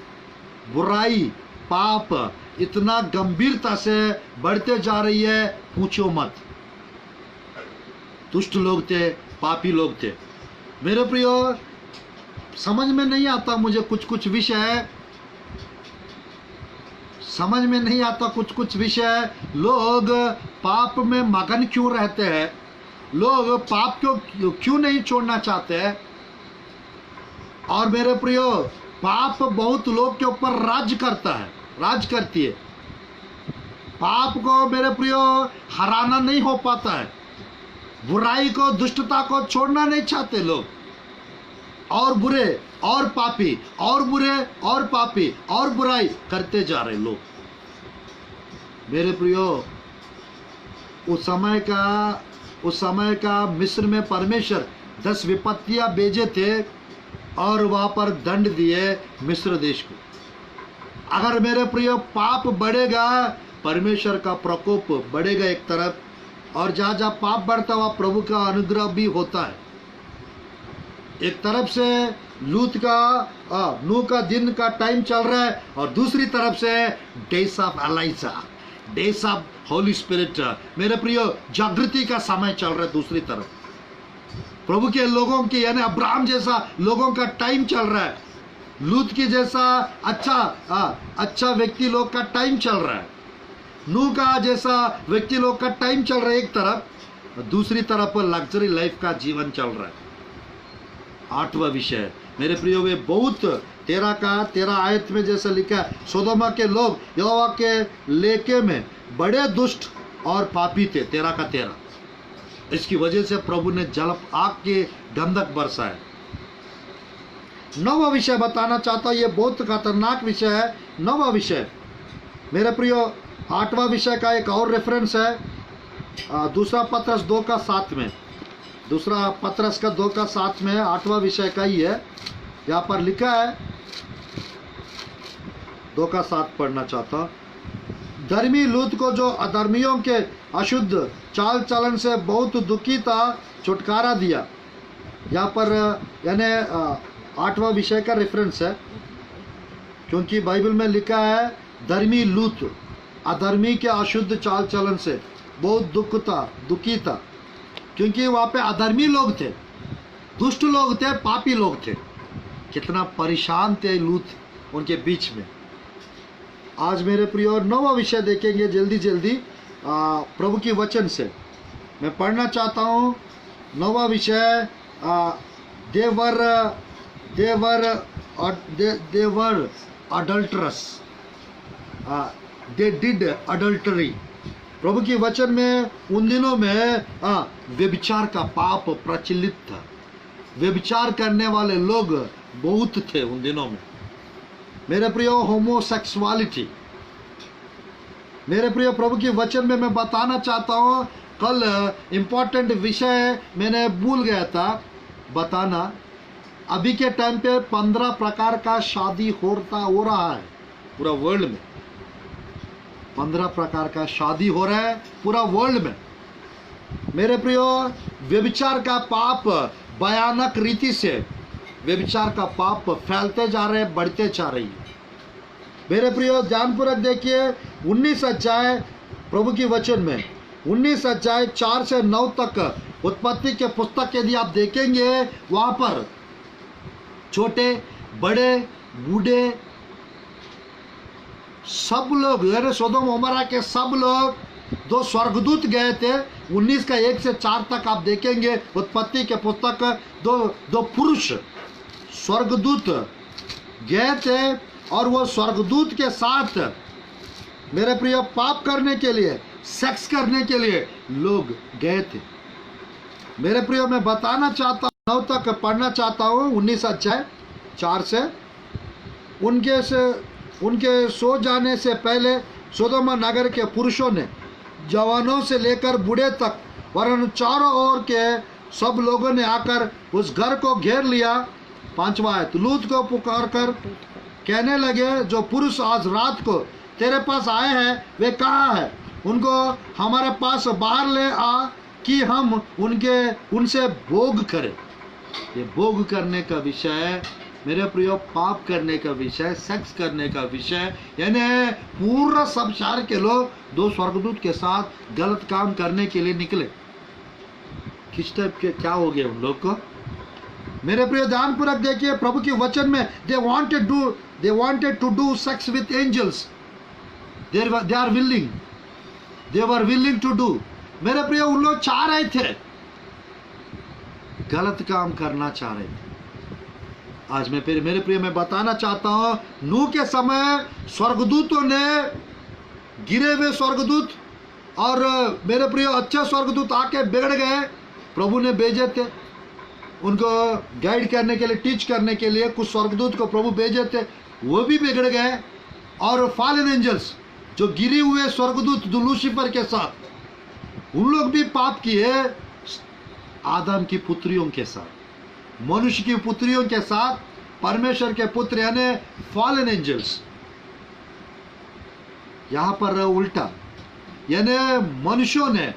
बुराई, पाप इतना गंभीरता से बढ़ते जा रही है, पूछो मत। दुष्ट लोग थे, पापी लोग थे। मेरे प्रियो, समझ में नहीं आता मुझे कुछ कुछ विषय, समझ में नहीं आता कुछ कुछ विषय। लोग पाप में मगन क्यों रहते हैं? लोग पाप को क्यों नहीं छोड़ना चाहते हैं? और मेरे प्रियो, पाप बहुत लोग के ऊपर राज करता है, राज करती है। पाप को मेरे प्रियो हराना नहीं हो पाता है। बुराई को, दुष्टता को छोड़ना नहीं चाहते लोग। और बुरे और पापी, और बुरे और पापी और बुराई करते जा रहे लोग। मेरे प्रियो, उस समय का मिस्र में परमेश्वर 10 विपत्तियां भेजे थे और वहां पर दंड दिए मिस्र देश को। अगर मेरे प्रियो पाप बढ़ेगा, परमेश्वर का प्रकोप बढ़ेगा एक तरफ, और जहाँ जहाँ पाप बढ़ता हुआ प्रभु का अनुग्रह भी होता है। एक तरफ से नूह का दिन का टाइम चल रहा है, और दूसरी तरफ से days of Elijah, days of Holy Spirit, मेरे प्रियो जागृति का समय चल रहा है। दूसरी तरफ प्रभु के लोगों की, यानी अब्राहम जैसा लोगों का टाइम चल रहा है। लूत की जैसा अच्छा व्यक्ति लोग का टाइम चल रहा है। नूह का जैसा व्यक्ति लोग का टाइम चल रहा है एक तरफ, दूसरी तरफ लग्जरी लाइफ का जीवन चल रहा है। 8वां विषय मेरे प्रियो, वे बहुत 13 आयत में जैसा लिखा है, सोदोमा के लोग यहोवा के लेके में बड़े दुष्ट और पापी थे। 13 इसकी वजह से प्रभु ने जल आग के गंधक बरसाए। 9वां विषय बताना चाहता हूँ, ये बहुत खतरनाक विषय है। 9वां विषय मेरे प्रियो, 8वां विषय का एक और रेफरेंस है, दूसरा पत्रस 2:7 में, दूसरा पत्रस का 2:7 में 8वां विषय का ही है। यहाँ पर लिखा है, 2:7 पढ़ना चाहता हूँ। धर्मी लूत को जो अधर्मियों के अशुद्ध चाल चलन से बहुत दुखी था, छुटकारा दिया। यहाँ पर यानी 8वां विषय का रेफरेंस है, क्योंकि बाइबल में लिखा है धर्मी लूत अधर्मी के अशुद्ध चाल चलन से बहुत दुखी था, क्योंकि वहाँ पे अधर्मी लोग थे, दुष्ट लोग थे, पापी लोग थे। कितना परेशान थे लूत उनके बीच में। आज मेरे प्रियो 9वां विषय देखेंगे जल्दी जल्दी प्रभु की वचन से। मैं पढ़ना चाहता हूँ 9वां विषय, देवर अडल्टरस, दे डिड अडल्टरी। प्रभु की वचन में उन दिनों में व्यभिचार का पाप प्रचलित था। व्यभिचार करने वाले लोग बहुत थे उन दिनों में। मेरे प्रियो, होमोसेक्सुअलिटी, मेरे प्रियो प्रभु की वचन में मैं बताना चाहता हूँ। कल इम्पोर्टेंट विषय मैंने भूल गया था बताना। अभी के टाइम पे 15 प्रकार का शादी हो रहा है पूरा वर्ल्ड में। 15 प्रकार का शादी हो रहा है पूरा वर्ल्ड में। मेरे प्रियो, व्यभिचार का पाप भयानक रीति से, व्यभिचार का पाप फैलते जा रहे हैं, बढ़ते जा रही है। मेरे प्रियो, ध्यानपूर्वक देखिए 19 अध्याय प्रभु की वचन में, 19 अध्याय 4 से 9 तक उत्पत्ति के पुस्तक यदि आप देखेंगे, वहाँ पर छोटे बड़े बूढ़े सब लोग, यानी सोदोम ओमरा के सब लोग, 2 स्वर्गदूत गए थे। 19 का 1 से 4 तक आप देखेंगे उत्पत्ति के पुस्तक, दो पुरुष स्वर्गदूत गए थे, और वो स्वर्गदूत के साथ मेरे प्रिय पाप करने के लिए, सेक्स करने के लिए लोग गए थे। मेरे प्रिय, मैं बताना चाहता हूँ, 9 तक पढ़ना चाहता हूँ, 19 अध्याय 4 से। उनके सो जाने से पहले सोदोम नगर के पुरुषों ने जवानों से लेकर बूढ़े तक वरन चारों ओर के सब लोगों ने आकर उस घर को घेर लिया। 5वां आयत, लूत को पुकार कर कहने लगे, जो पुरुष आज रात को तेरे पास आए हैं वे कहाँ हैं? उनको हमारे पास बाहर ले आ कि हम उनसे भोग करें। ये भोग करने का विषय मेरे प्रियो, पाप करने का विषय, सेक्स करने का विषय, यानी पूरा सब शहर के लोग दो स्वर्गदूत के साथ गलत काम करने के लिए निकले। किस टाइप के क्या हो गए उन लोग को? मेरे प्रियो ध्यानपूर्वक देखिए प्रभु के वचन में, they wanted to do sex with angels, they were willing to do. मेरे प्रियो उन लोग चाह रहे थे, गलत काम करना चाह रहे थे। आज मैं फिर मेरे प्रिय मैं बताना चाहता हूं, नूह के समय स्वर्गदूतों ने, गिरे हुए स्वर्गदूत और मेरे प्रिय अच्छे स्वर्गदूत आके बिगड़ गए। प्रभु ने भेजे थे उनको गाइड करने के लिए, टीच करने के लिए कुछ स्वर्गदूत को प्रभु भेजे थे, वो भी बिगड़ गए। और फॉलन एंजल्स, जो गिरे हुए स्वर्गदूत लूसीफर के साथ, उन लोग भी पाप किए आदम की पुत्रियों के साथ, मनुष्य की पुत्रियों के साथ, परमेश्वर के पुत्र यानी फॉलन एंजल्स। यहां पर उल्टा, यानी मनुष्यों ने,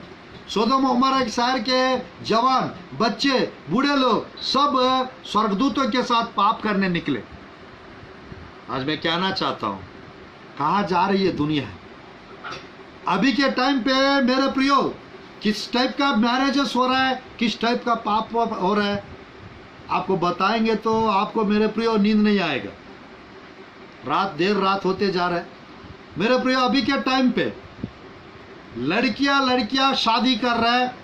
सोदोम अमोरा शहर के जवान, बच्चे, बूढ़े लोग सब स्वर्गदूतों के साथ पाप करने निकले। आज मैं कहना चाहता हूं, कहां जा रही है दुनिया? अभी के टाइम पे मेरे प्रियो, किस टाइप का मैरिजेस हो रहा है, किस टाइप का पाप हो रहा है, आपको बताएंगे तो आपको मेरे प्रियो नींद नहीं आएगा। देर रात होते जा रहा है मेरे प्रियो। अभी के टाइम पे लड़कियां शादी कर रहा है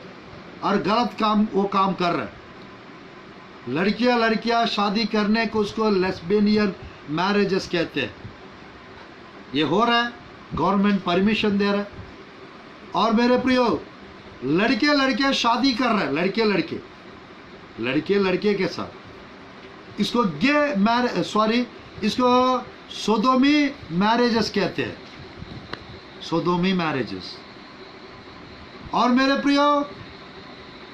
और गलत काम वो काम कर रहा है। लड़कियां शादी करने को उसको लेस्बियन मैरिजेस कहते हैं। ये हो रहा है, गवर्नमेंट परमिशन दे रहा है। और मेरे प्रियो, लड़के शादी कर रहे हैं, लड़के के साथ। इसको इसको सोदोमी मैरिजेस कहते हैं, सोदोमी मैरिजेस। और मेरे प्रियो,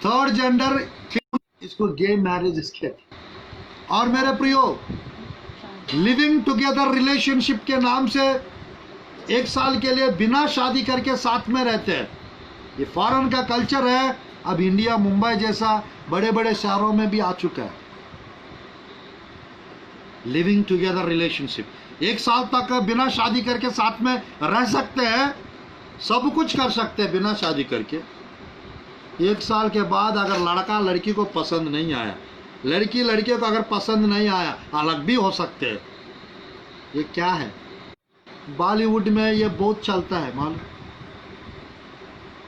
थर्ड जेंडर, इसको गे मैरिजेस कहते हैं। और मेरे प्रियो, लिविंग टुगेदर रिलेशनशिप के नाम से 1 साल के लिए बिना शादी करके साथ में रहते हैं। ये फॉरेन का कल्चर है, अब इंडिया, मुंबई जैसा बड़े बड़े शहरों में भी आ चुका है। लिविंग टुगेदर रिलेशनशिप, 1 साल तक बिना शादी करके साथ में रह सकते हैं, सब कुछ कर सकते हैं बिना शादी करके। 1 साल के बाद अगर लड़का लड़की को पसंद नहीं आया, लड़की लड़के को अगर पसंद नहीं आया, अलग भी हो सकते हैं। ये क्या है? बॉलीवुड में ये बहुत चलता है मालूम।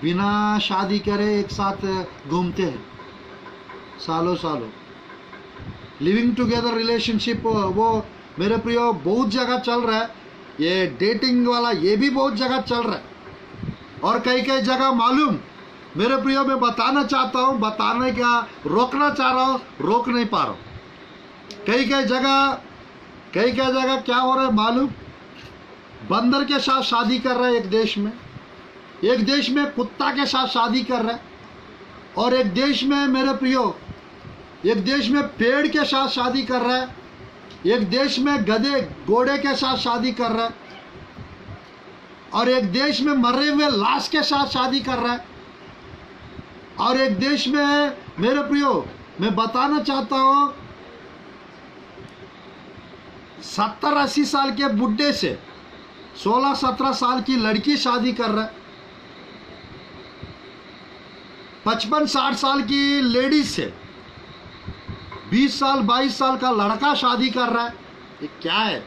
बिना शादी करे एक साथ घूमते हैं सालों। लिविंग टुगेदर रिलेशनशिप, वो मेरे प्रियो बहुत जगह चल रहा है। ये डेटिंग वाला, ये भी बहुत जगह चल रहा है। और कई जगह मालूम मेरे प्रियो, मैं बताना चाहता हूँ, बताने का रोकना चाह रहा हूँ, रोक नहीं पा रहा हूँ। कई जगह क्या हो रहा है मालूम? बंदर के साथ शादी कर रहा है एक देश में कुत्ता के साथ शादी कर रहा है, और एक देश में मेरे प्रियो, एक देश में पेड़ के साथ शादी कर रहा है, एक देश में गधे घोड़े के साथ शादी कर रहा है, और एक देश में मरे हुए लाश के साथ शादी कर रहा है, और एक देश में मेरे प्रियो मैं बताना चाहता हूं 70-80 साल के बुढ़े से 16-17 साल की लड़की शादी कर रहा है, 55-60 साल की लेडीज से 20 साल 22 साल का लड़का शादी कर रहा है। ये क्या है?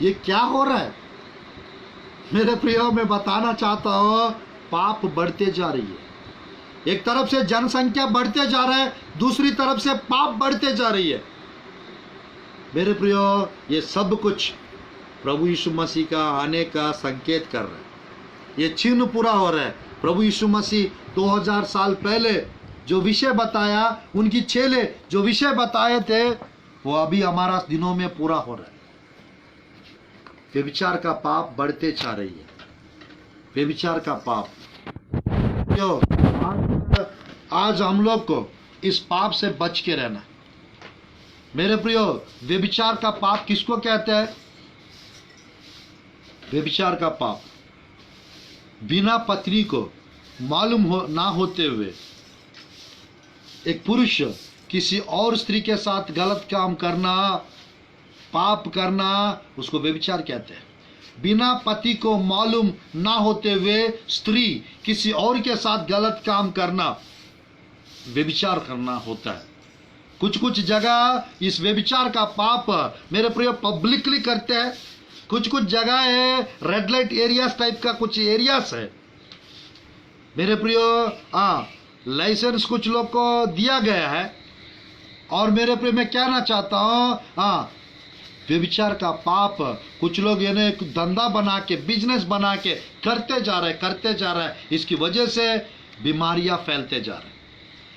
ये क्या हो रहा है मेरे प्रियो? मैं बताना चाहता हूं, पाप बढ़ते जा रही है। एक तरफ से जनसंख्या बढ़ते जा रहा है, दूसरी तरफ से पाप बढ़ते जा रही है। मेरे प्रियो, ये सब कुछ प्रभु यीशु मसीह का आने का संकेत कर रहा है। ये चिन्ह पूरा हो रहा है। प्रभु यीशु मसीह 2000 साल पहले जो विषय बताया, उनकी चेले जो विषय बताए थे, वो अभी हमारा दिनों में पूरा हो रहा है। व्यभिचार का पाप बढ़ते जा रही है। व्यभिचार का पाप, जो आज हम लोग को इस पाप से बच के रहना। मेरे प्रियो, व्यभिचार का पाप किसको कहते हैं? व्यभिचार का पाप बिना पत्नी को मालूम ना होते हुए एक पुरुष किसी और स्त्री के साथ गलत काम करना, पाप करना, उसको व्यभिचार कहते हैं। बिना पति को मालूम ना होते हुए स्त्री किसी और के साथ गलत काम करना व्यभिचार करना होता है। कुछ कुछ जगह इस व्यभिचार का पाप मेरे प्रिय पब्लिकली करते हैं। कुछ कुछ जगह है रेड लाइट एरियाज टाइप का कुछ एरियाज है मेरे प्रियो। लाइसेंस कुछ लोग को दिया गया है। और मेरे प्रिय मैं कहना चाहता हूँ व्यभिचार का पाप कुछ लोग यानी एक धंधा बना के, बिजनेस बना के करते जा रहे हैं। इसकी वजह से बीमारियां फैलते जा रहे हैं,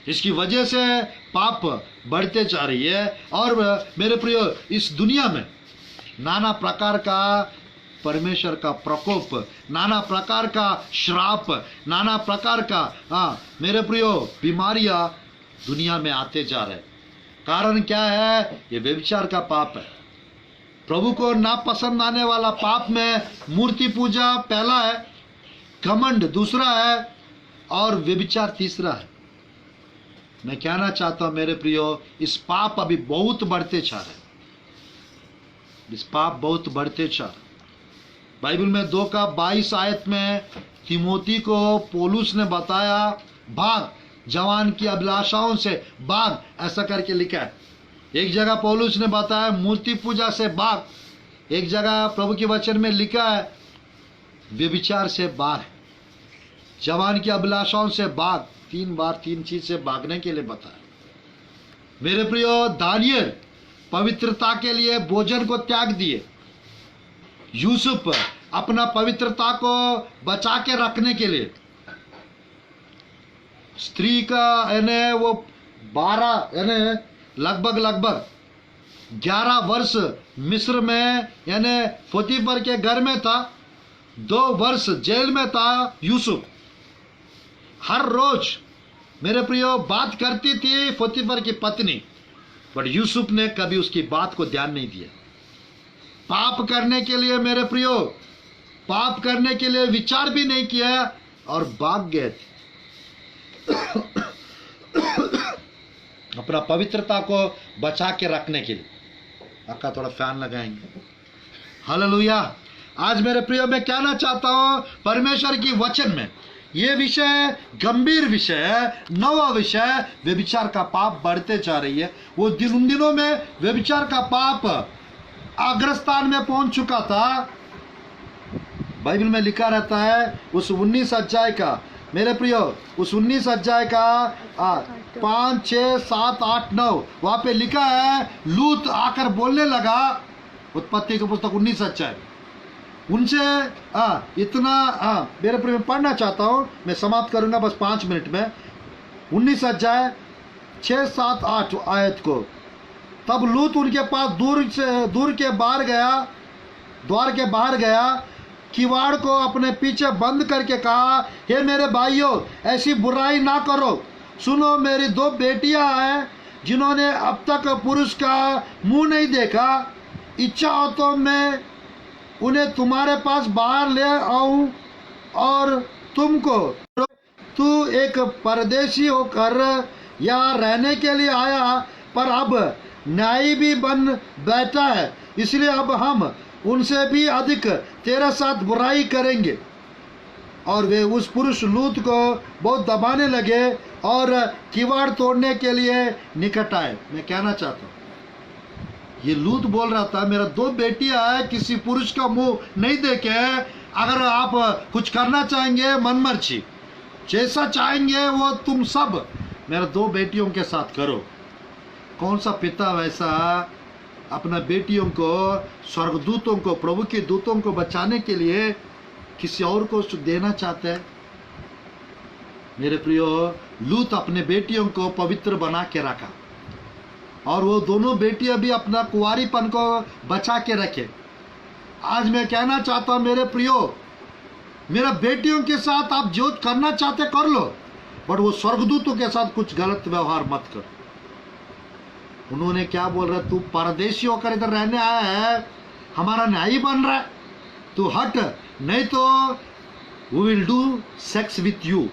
इसकी वजह से पाप बढ़ते जा रही है। और मेरे प्रियो इस दुनिया में नाना प्रकार का परमेश्वर का प्रकोप, नाना प्रकार का श्राप, नाना प्रकार का मेरे प्रियो बीमारियां दुनिया में आते जा रहे हैं। कारण क्या है? ये व्यभिचार का पाप है। प्रभु को नापसंद आने वाला पाप में मूर्ति पूजा पहला है, घमंड दूसरा है और व्यभिचार तीसरा है। मैं कहना चाहता हूं मेरे प्रियो इस पाप अभी बहुत बढ़ते जा रहे हैं, इस पाप बहुत बढ़ते जा रहे। बाइबल में 2:22 आयत में तिमोथी को पौलुस ने बताया भाग, जवान की अभिलाषाओं से भाग, ऐसा करके लिखा है। एक जगह पौलुस ने बताया मूर्ति पूजा से भाग, एक जगह प्रभु के वचन में लिखा है व्यभिचार से भाग, जवान की अभिलाषाओं से भाग। 3 बार 3 चीज से भागने के लिए बताया। मेरे प्रियो दानियल पवित्रता के लिए भोजन को त्याग दिए। यूसुफ अपना पवित्रता को बचा के रखने के लिए स्त्री का यानी वो 12 यानी लगभग 11 वर्ष मिस्र में यानी पोतीफर के घर में था, 2 वर्ष जेल में था यूसुफ। हर रोज मेरे प्रियो बात करती थी पोतीफर की पत्नी, बट यूसुफ ने कभी उसकी बात को ध्यान नहीं दिया। पाप करने के लिए मेरे प्रियो, पाप करने के लिए विचार भी नहीं किया और भाग गए थे अपना पवित्रता को बचा के रखने के लिए। आपका थोड़ा फैन लगाएंगे। हालेलुया। आज मेरे प्रियो मैं कहना चाहता हूं परमेश्वर की वचन में ये विषय गंभीर विषय है, नवा विषय। व्यभिचार का पाप बढ़ते जा रही है। वो उन दिनों में व्यभिचार का पाप अग्रस्थान में पहुंच चुका था। बाइबल में लिखा रहता है उस 19 अध्याय का मेरे प्रियो, उस 19 अध्याय का 5, 6, 7, 8, 9 वहां पे लिखा है लूत आकर बोलने लगा। उत्पत्ति की पुस्तक 19 अध्याय उनसे इतना मेरे प्रिय पढ़ना चाहता हूं, मैं समाप्त करूंगा बस 5 मिनट में। 19 अध्याय 6, 7, 8 आयत को। तब लूत उनके पास दूर के बाहर गया, द्वार के बाहर गया, किवाड़ को अपने पीछे बंद करके कहा, हे मेरे भाइयों ऐसी बुराई ना करो। सुनो, मेरी 2 बेटियां हैं जिन्होंने अब तक पुरुष का मुंह नहीं देखा। इच्छा हो तो मैं उन्हें तुम्हारे पास बाहर ले आऊं और तुमको। तू एक परदेशी होकर यहाँ रहने के लिए आया, पर अब न्यायी भी बन बैठा है, इसलिए अब हम उनसे भी अधिक तेरे साथ बुराई करेंगे। और वे उस पुरुष लूत को बहुत दबाने लगे और किवाड़ तोड़ने के लिए निकट आए। मैं कहना चाहता हूँ ये लूत बोल रहा था मेरा 2 बेटियां हैं, किसी पुरुष का मुंह नहीं देखे, अगर आप कुछ करना चाहेंगे मन मर्जी, जैसा चाहेंगे वो तुम सब मेरा 2 बेटियों के साथ करो। कौन सा पिता वैसा अपना बेटियों को, स्वर्गदूतों को, प्रभु के दूतों को बचाने के लिए किसी और को देना चाहते हैं? मेरे प्रियो, लूत अपने बेटियों को पवित्र बना के रखा और वो दोनों बेटियां भी अपना कुंवारीपन को बचा के रखे। आज मैं कहना चाहता हूं मेरे प्रियो, मेरा बेटियों के साथ आप जो करना चाहते कर लो, बट वो स्वर्गदूतों के साथ कुछ गलत व्यवहार मत करो। उन्होंने क्या बोल रहा, तू परदेशी होकर इधर रहने आया है, हमारा न्यायी बन रहा है, तू हट, नहीं तो we will do sex with you.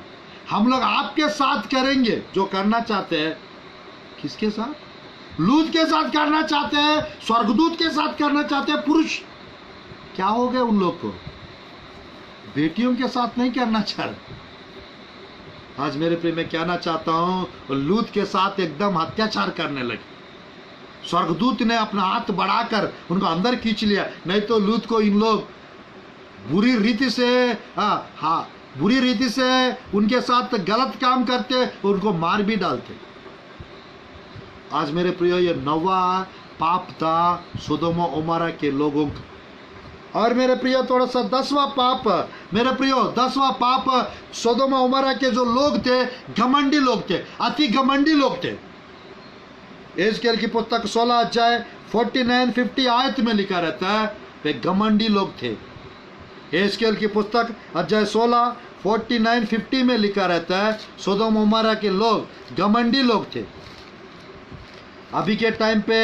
हम लोग आपके साथ करेंगे जो करना चाहते हैं। किसके साथ? लूत के साथ करना चाहते हैं, स्वर्गदूत के साथ करना चाहते हैं पुरुष। क्या हो गया उन लोग को? बेटियों के साथ नहीं करना चाह रहे। आज मेरे प्रिय मैं कहना चाहता हूं, लूत के साथ एकदम अत्याचार करने लगे। स्वर्गदूत ने अपना हाथ बढ़ाकर उनको अंदर खींच लिया, नहीं तो लूत को इन लोग बुरी रीति से उनके साथ गलत काम करते, उनको मार भी डालते। आज मेरे प्रियो ये 9वां पाप था सोदोम और ओमोरा के लोगों का। और मेरे प्रियो थोड़ा सा 10वां पाप, मेरे प्रियो 10वां पाप सोदोम और ओमोरा के जो लोग थे, घमंडी लोग थे, अति घमंडी लोग थे। एजकेल की पुस्तक 16 अध्याय 49-50 आयत में लिखा रहता है वे घमंडी लोग थे। एजकेल की पुस्तक अध्याय 16 49-50 में लिखा रहता है सोदोम ओमोरा के लोग घमंडी लोग थे। अभी के टाइम पे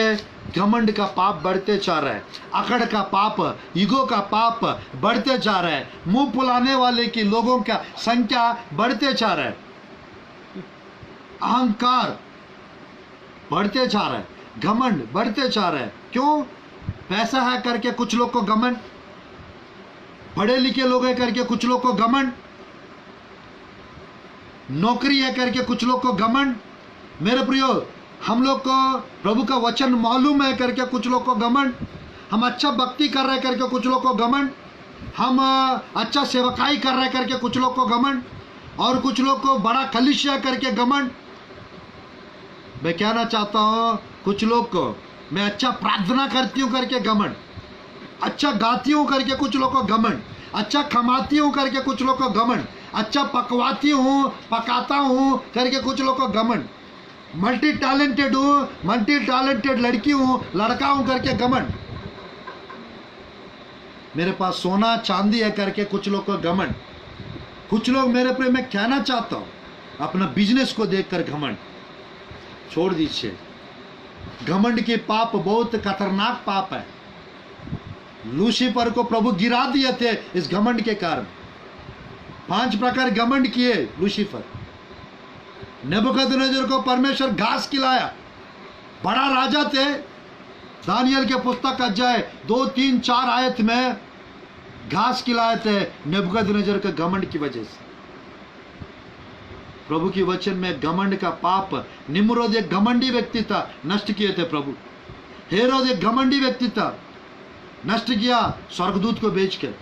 घमंड का पाप बढ़ते जा रहा है, अकड़ का पाप, ईगो का पाप बढ़ते जा रहा है, मुंह फुलाने वाले की लोगों का संख्या बढ़ते जा रहा है, अहंकार बढ़ते जा रहा है, घमंड बढ़ते जा रहा है। क्यों? पैसा है करके कुछ लोग को घमंड, पढ़े लिखे लोग है करके कुछ लोग को घमंड, नौकरी है करके कुछ लोग को घमंड। मेरे प्रियो, हम लोग को प्रभु का वचन मालूम है करके कुछ लोग को घमंड, हम अच्छा भक्ति कर रहे करके कुछ लोग को घमंड, हम अच्छा सेवकाई कर रहे करके कुछ लोग को घमंड, और कुछ लोग को बड़ा कलीसिया करके घमंड। मैं कहना चाहता हूँ कुछ लोग को, मैं अच्छा प्रार्थना करती हूँ करके घमंड, अच्छा गाती हूँ करके कुछ लोग को घमंड, अच्छा खमाती हूँ करके कुछ लोग को घमंड, अच्छा पकवाती हूँ पकाता हूँ करके कुछ लोग को घमंड, मल्टी टैलेंटेड हूँ, मल्टी टैलेंटेड लड़की हूँ लड़का हूँ करके घमंड, मेरे पास सोना चांदी है करके कुछ लोग को घमंड। कुछ लोग मेरे प्रिय मैं कहना चाहता हूँ अपना बिजनेस को देखकर घमंड छोड़ दीजिए। घमंड की पाप बहुत खतरनाक पाप है। लूसीफर को प्रभु गिरा दिए थे इस घमंड के कारण। 5 प्रकार घमंड किए लूसीफर। नेबुकदनेस्सर को परमेश्वर घास खिलाया, बड़ा राजा थे। दानियल के पुस्तक अध्याय 2, 3, 4 आयत में घास खिलाए थे नेबुकदनेस्सर के घमंड की वजह से। प्रभु की वचन में घमंड का पाप, निम्रोद एक घमंडी व्यक्ति था, नष्ट किए थे प्रभु। हेरोद एक घमंडी व्यक्ति था, नष्ट किया स्वर्गदूत को बेचकर।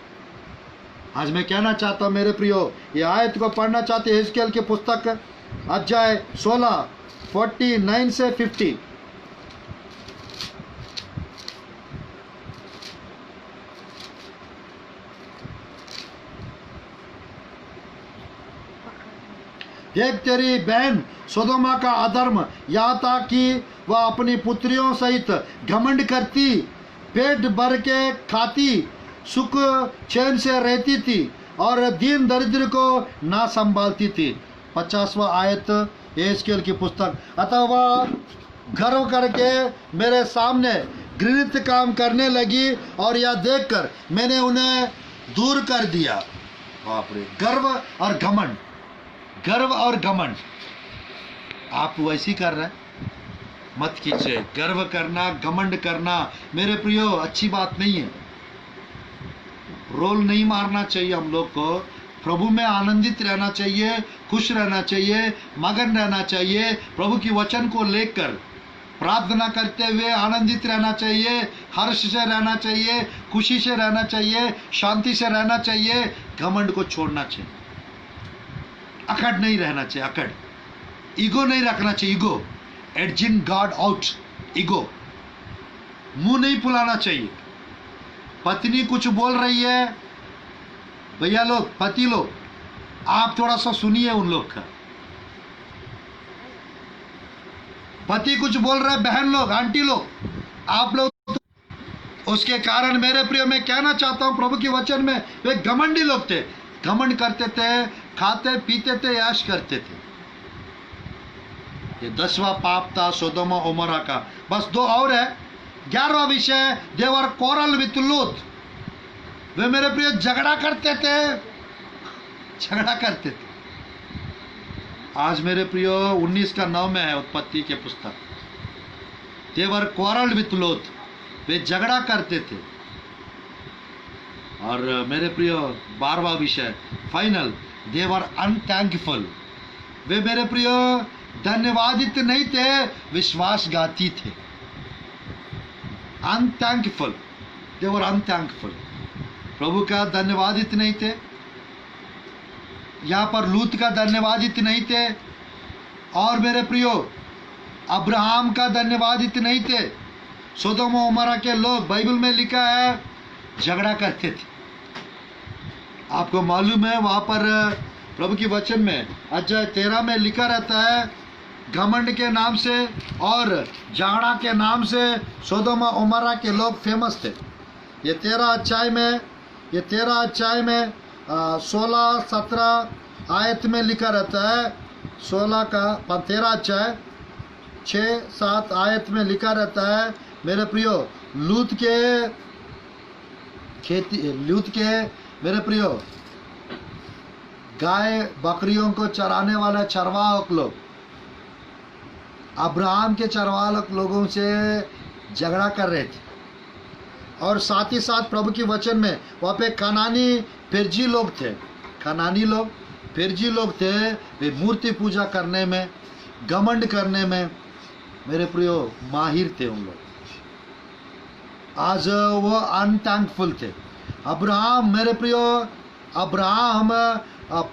आज मैं कहना चाहता हूं मेरे प्रियो, ये आयत को पढ़ना चाहते हैं हिजकिय्याह की पुस्तक अध्याय 16 49 से 50। देख तेरी बहन सोदोमा का अधर्म यहाँ था कि वह अपनी पुत्रियों सहित घमंड करती, पेट भर के खाती, सुख चैन से रहती थी और दीन दरिद्र को ना संभालती थी। 50वां आयत यहेजकेल की पुस्तक। अतः वह गर्व करके मेरे सामने घृणित काम करने लगी और यह देखकर मैंने उन्हें दूर कर दिया। बाप रे, गर्व और घमंड, गर्व और घमंड। आप वैसी कर रहे हैं, मत कीजिए। गर्व करना, घमंड करना मेरे प्रियो अच्छी बात नहीं है। रोल नहीं मारना चाहिए हम लोग को। प्रभु में आनंदित रहना चाहिए, खुश रहना चाहिए, मगन रहना चाहिए। प्रभु की वचन को लेकर प्रार्थना करते हुए आनंदित रहना चाहिए, हर्ष से रहना चाहिए, खुशी से रहना चाहिए, शांति से रहना चाहिए। घमंड को छोड़ना चाहिए, अकड़ नहीं रहना चाहिए, अकड़। ईगो नहीं रखना चाहिए, ego. Edging God out, ego. मुंह नहीं फुलाना चाहिए। पत्नी कुछ बोल रही है, भैया लोग, पति लोग, आप थोड़ा सा सुनिए उन लोग का। पति कुछ बोल रहे, बहन लोग, आंटी लोग, आप लोग उसके कारण मेरे प्रिय मैं कहना चाहता हूं प्रभु के वचन में वे घमंडी लोग थे। घमंड करते थे, खाते पीते थे, ऐश करते थे। ये 10वां पाप था सोदोम और ओमोरा का। बस 2 और है। 11वां विषय, दे वर क्वारल विथ लूत। वे मेरे प्रिय झगड़ा करते थे, झगड़ा करते थे। आज मेरे प्रियो 19 का 9 में है उत्पत्ति के पुस्तक। दे वर क्वारल्ड विथ लोथ, वे झगड़ा करते थे। और मेरे प्रिय 12वां विषय फाइनल, दे वर अनथैंकफुल, वे मेरे प्रिय धन्यवादित नहीं थे, विश्वासघाती थे। अनथैंकफुल, दे वर अनथैंकफुल, प्रभु का धन्यवादित नहीं थे। यहाँ पर लूत का धन्यवादित नहीं थे, और मेरे प्रियो अब्राहम का धन्यवादित नहीं थे। सोदोम और उमरा के लोग, बाइबल में लिखा है, झगड़ा करते थे। आपको मालूम है वहाँ पर प्रभु की वचन में अध्याय 13 में लिखा रहता है, घमंड के नाम से और झगड़ा के नाम से सोदोम और उमरा के लोग फेमस थे। ये 13 अध्याय में 16-17 आयत में लिखा रहता है। 13 अध्याय 6-7 आयत में लिखा रहता है, मेरे प्रियो लूत के मेरे प्रियो गाय बकरियों को चराने वाले चरवाहक लोग अब्राहम के चरवाहक लोगों से झगड़ा कर रहे थे। और साथ ही साथ प्रभु की वचन में वहाँ पे कनानी फिरजी लोग थे। फिरजी लोग थे, वे मूर्ति पूजा करने में, घमंड करने में मेरे प्रियो माहिर थे उन लोग। आज वो अनथैंकफुल थे। अब्राहम मेरे प्रियो, अब्राहम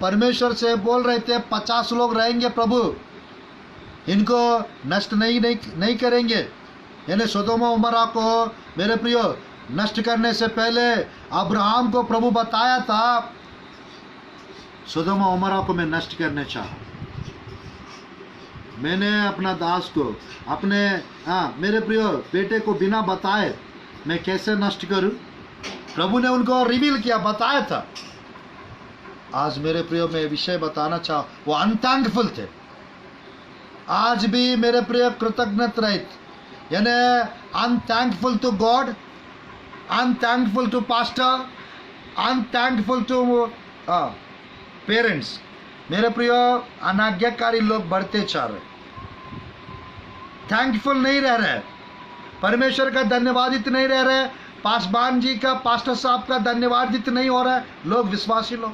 परमेश्वर से बोल रहे थे 50 लोग रहेंगे प्रभु, इनको नष्ट नहीं करेंगे। यानी सोदोम और उमरा को मेरे प्रियो नष्ट करने से पहले अब्राहम को प्रभु बताया था, सोदोम और उमरा को मैं नष्ट करना चाहा। मैंने अपना दास को, अपने मेरे प्रियो बेटे को बिना बताए मैं कैसे नष्ट करूं? प्रभु ने उनको रिवील किया, बताया था। आज मेरे प्रियो मैं विषय बताना चाह, वो अनथैंकफुल थे। आज भी मेरे प्रिय कृतज्ञता रहित, यानी unthankful to God, unthankful to pastor, unthankful to parents. मेरे प्रियो अनाज्ञाकारी लोग बढ़ते जा रहे, थैंकफुल नहीं रह रहे, परमेश्वर का धन्यवादित नहीं रह रहे, पासवान जी का, पास्टर साहब का धन्यवादित नहीं हो रहा है। लोग, विश्वासी लोग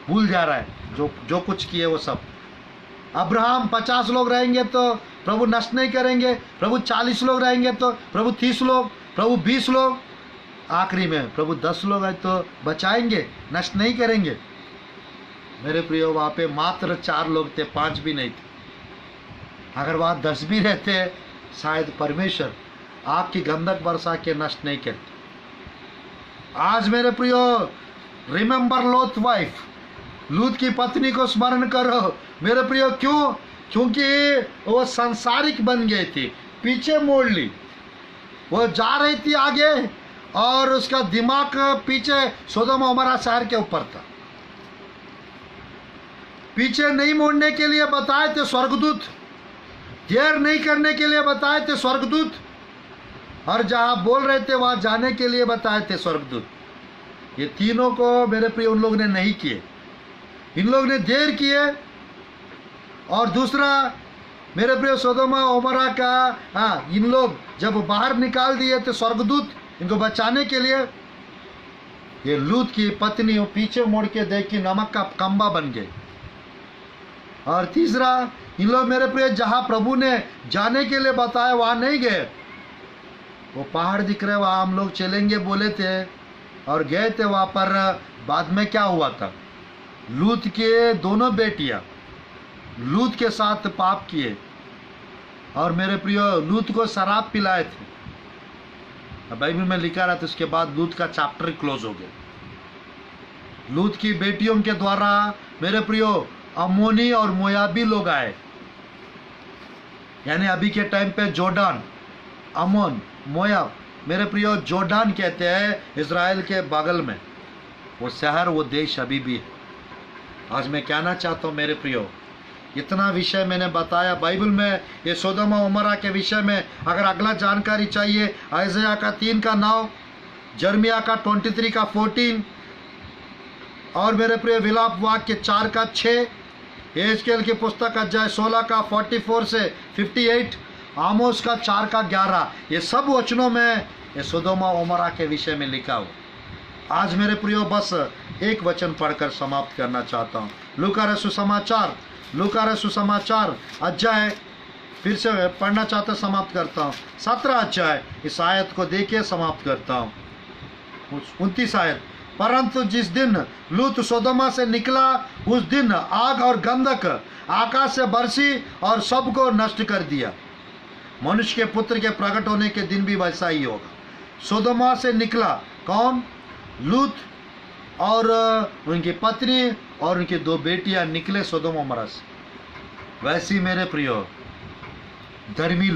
भूल जा रहा है जो कुछ किए वो सब। अब्राहम 50 लोग रहेंगे तो प्रभु नष्ट नहीं करेंगे, प्रभु 40 लोग रहेंगे तो प्रभु 30 लोग, प्रभु 20 लोग, आखिरी में प्रभु 10 लोग हैं तो बचाएंगे, नष्ट नहीं करेंगे। मेरे प्रियो वहाँ पे मात्र 4 लोग थे, 5 भी नहीं थे। अगर वहाँ 10 भी रहते, शायद परमेश्वर आग की गंधक बरसा के नष्ट नहीं करते। आज मेरे प्रियो रिमेंबर लोथ वाइफ, लूत की पत्नी को स्मरण करो मेरे प्रियो। क्यों? क्योंकि वो सांसारिक बन गई थी, पीछे मोड़ ली। वो जा रही थी आगे और उसका दिमाग पीछे सोदोम और उमरा शहर के ऊपर था। पीछे नहीं मोड़ने के लिए बताए थे स्वर्गदूत, देर नहीं करने के लिए बताए थे स्वर्गदूत, और जहां बोल रहे थे वहां जाने के लिए बताए थे स्वर्गदूत। ये तीनों को मेरे प्रिय उन लोग ने नहीं किए, इन लोग ने देर किए। और दूसरा मेरे प्रिय सोदोम और उमरा का इन लोग जब बाहर निकाल दिए थे स्वर्गदूत इनको बचाने के लिए, ये लूत की पत्नी वो पीछे मुड़ के देखी, नमक का कंबा बन गए। और तीसरा, इन लोग मेरे प्रिय जहां प्रभु ने जाने के लिए बताया वहां नहीं गए। वो पहाड़ दिख रहे, वहां हम लोग चलेंगे बोले थे और गए थे वहां पर। बाद में क्या हुआ था? लूत के दोनों बेटियां लूत के साथ पाप किए और मेरे प्रिय लूत को शराब पिलाए थे। बाइबल में लिखा रहा था, उसके बाद लूत का चैप्टर क्लोज हो गया। लूत की बेटियों के द्वारा मेरे प्रियो अम्मोनी और मोयाबी लोग आए, यानी अभी के टाइम पे जोर्डान, अमोन, मोयाब, मेरे प्रियो जोर्डान कहते हैं इज़राइल के बगल में। वो शहर, वो देश अभी भी है। आज मैं कहना चाहता हूँ मेरे प्रियो, इतना विषय मैंने बताया बाइबल में ये सोदोम और उमरा के विषय में। अगर अगला जानकारी चाहिए, आइज़ाया का 3 का 9, जर्मिया का 23 का 14, और मेरे प्रिय विलाप वाक्य 4 का 6, एहजकेल की पुस्तक अध्याय 16 का 44 से 58, आमोस का 4 का 11, ये सब वचनों में ये सोदोमा ओमोरा के विषय में लिखा हो। आज मेरे प्रियो बस एक वचन पढ़कर समाप्त करना चाहता हूँ। लूका रचित सुसमाचार अध्याय फिर से पढ़ना चाहता, समाप्त करता हूँ। 17 अध्याय, इस आयत को देखिए, समाप्त करता हूँ। 29 आयत, परंतु जिस दिन लूत सोदोमा से निकला उस दिन आग और गंधक आकाश से बरसी और सबको नष्ट कर दिया। मनुष्य के पुत्र के प्रकट होने के दिन भी वैसा ही होगा। सोदोमा से निकला कौन? लूत और उनकी पत्नी और उनकी 2 बेटियां निकले सोदोम ओमोरा से। वैसे ही मेरे प्रियो धर्मी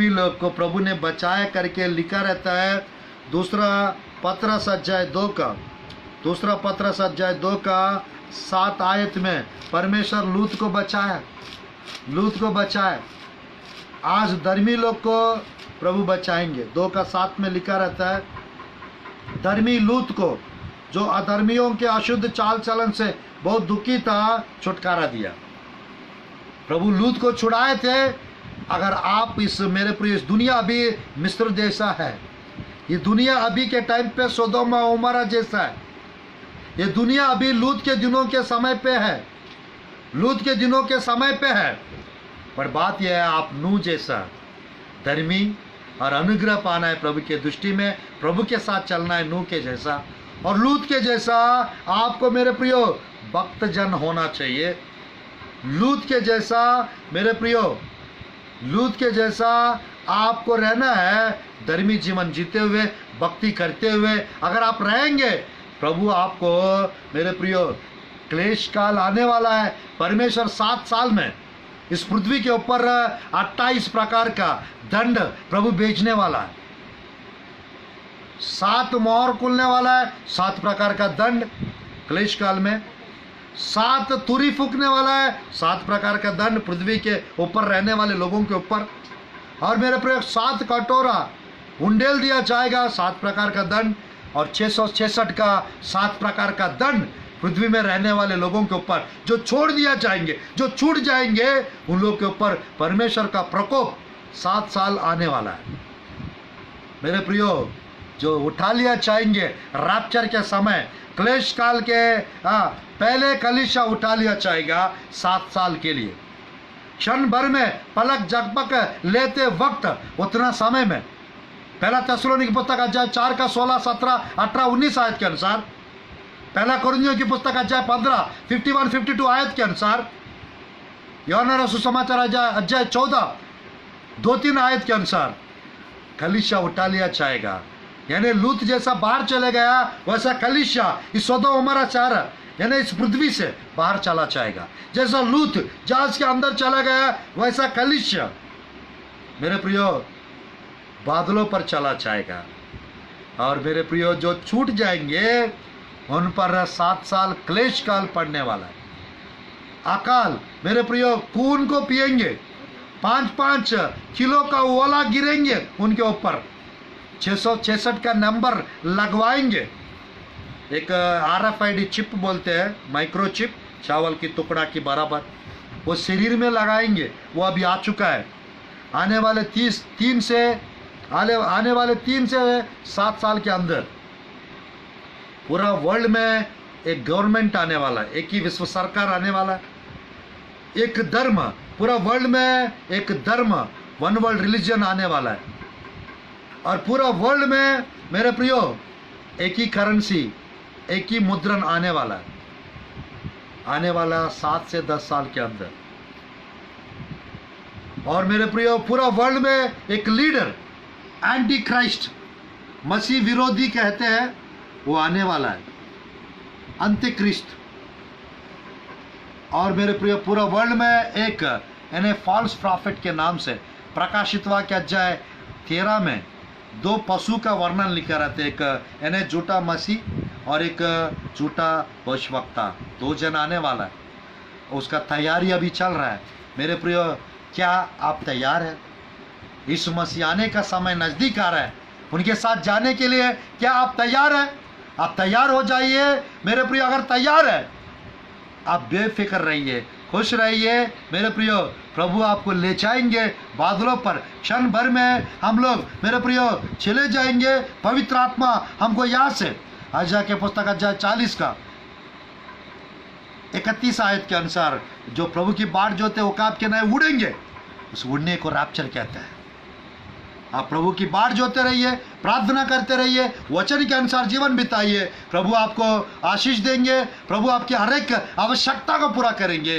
लोग को प्रभु ने बचाया करके लिखा रहता है। दूसरा पत्रस अध्याय 2 का 7 आयत में परमेश्वर लूत को बचाया। आज धर्मी लोग को प्रभु बचाएंगे। 2 का 7 में लिखा रहता है, धर्मी लूत को जो अधर्मियों के अशुद्ध चाल चलन से बहुत दुखी था, छुटकारा दिया। प्रभु लूत को छुड़ाए थे। अगर आप मेरे प्रिय, इस दुनिया अभी मिस्र जैसा है, ये दुनिया अभी के टाइम पे सोदोमा ओमोरा जैसा है। ये दुनिया अभी लूत के दिनों के समय पे है। पर बात यह है, आप नूह जैसा धर्मी और अनुग्रह पाना है प्रभु के दृष्टि में, प्रभु के साथ चलना है नूह के जैसा और लूत के जैसा। आपको मेरे प्रियो भक्तजन होना चाहिए। लूत के जैसा मेरे प्रियो, लूत के जैसा आपको रहना है। धर्मी जीवन जीते हुए, भक्ति करते हुए अगर आप रहेंगे, प्रभु आपको मेरे प्रियो, क्लेश काल आने वाला है। परमेश्वर 7 साल में इस पृथ्वी के ऊपर 28 प्रकार का दंड प्रभु भेजने वाला है। 7 मोहर खुलने वाला है, 7 प्रकार का दंड क्लेश काल में। 7 तुरी फूकने वाला है, 7 प्रकार का दंड पृथ्वी के ऊपर रहने वाले लोगों के ऊपर। और मेरे प्रिय 7 कटोरा उंडेल दिया जाएगा, 7 प्रकार का दंड। और 666 का 7 प्रकार का दंड पृथ्वी में रहने वाले लोगों के ऊपर, जो छोड़ दिया जाएंगे, जो छूट जाएंगे, उन लोगों के ऊपर परमेश्वर का प्रकोप 7 साल आने वाला है। मेरे प्रियो, जो उठा लिया जाएंगे रैप्चर के समय, क्लेश काल के पहले कलीसिया उठा लिया जाएगा 7 साल के लिए। क्षण भर में पलक झपक लेते वक्त उतना समय में, पहला थिस्सलुनीके की पुस्तक अध्याय 4 का 16, 17, 18, 19 आयत के अनुसार, पहला कुरिन्थियों की पुस्तक अध्याय 15, 51, 52 आयत के अनुसार, यूहन्ना रचित सुसमाचार अध्याय 14, 2-3 आयत के अनुसार कलीसिया उठा लिया जाएगा। यानी लूत जैसा बाहर चले गया, वैसा कलीसिया इस सोदोम ओमोरा शहर यानी इस पृथ्वी से बाहर चला जाएगा। जैसा लूत जहाज के अंदर चला गया, वैसा कलीसिया मेरे प्रियो बादलों पर चला जाएगा। और मेरे प्रियो, जो छूट जाएंगे उन पर 7 साल क्लेश काल पड़ने वाला है। अकाल मेरे प्रियो खून को पिएंगे, 5-5 किलो का ओला गिरेंगे उनके ऊपर, 666 का नंबर लगवाएंगे। एक RFID चिप बोलते हैं, माइक्रो चिप, चावल की टुकड़ा की बराबर, वो शरीर में लगाएंगे। वो अभी आ चुका है। आने वाले 3 से 7 साल के अंदर पूरा वर्ल्ड में एक गवर्नमेंट आने वाला है, एक ही विश्व सरकार आने वाला है, एक धर्म, पूरा वर्ल्ड में एक धर्म, वन वर्ल्ड रिलीजन आने वाला है। और पूरा वर्ल्ड में मेरे प्रियो एक ही करेंसी, एक ही मुद्रण आने वाला है, आने वाला 7 से 10 साल के अंदर। और मेरे प्रियो पूरा वर्ल्ड में एक लीडर, एंटी क्राइस्ट, मसीह विरोधी कहते हैं, वो आने वाला है, अंतिक्रिस्ट। और मेरे प्रियो पूरा वर्ल्ड में एक यानी फॉल्स प्रॉफिट के नाम से प्रकाशित वाक्य अध्याय 13 में 2 पशु का वर्णन लिखा रहता है, एक यानी झूठा मसीह और एक झूठा भविष्यवक्ता, 2 जन आने वाला है। उसका तैयारी अभी चल रहा है। मेरे प्रियो, क्या आप तैयार हैं? यीशु मसीह आने का समय नज़दीक आ रहा है, उनके साथ जाने के लिए क्या आप तैयार हैं? आप तैयार हो जाइए मेरे प्रिय। अगर तैयार है, आप बेफिक्र रहिए, खुश रहिए मेरे प्रियो, प्रभु आपको ले जाएंगे बादलों पर। क्षण भर में हम लोग मेरे प्रियो चले जाएंगे। पवित्र आत्मा हमको यहाँ से आयशा के पुस्तक अध्याय 40 का 31 आयत के अनुसार जो प्रभु की बाट जोते उकाब के नए उड़ेंगे, उस उड़ने को रैप्चर कहते हैं। आप प्रभु की बाट जोते रहिए, प्रार्थना करते रहिए, वचन के अनुसार जीवन बिताइए। प्रभु आपको आशीष देंगे, प्रभु आपकी हर एक आवश्यकता को पूरा करेंगे।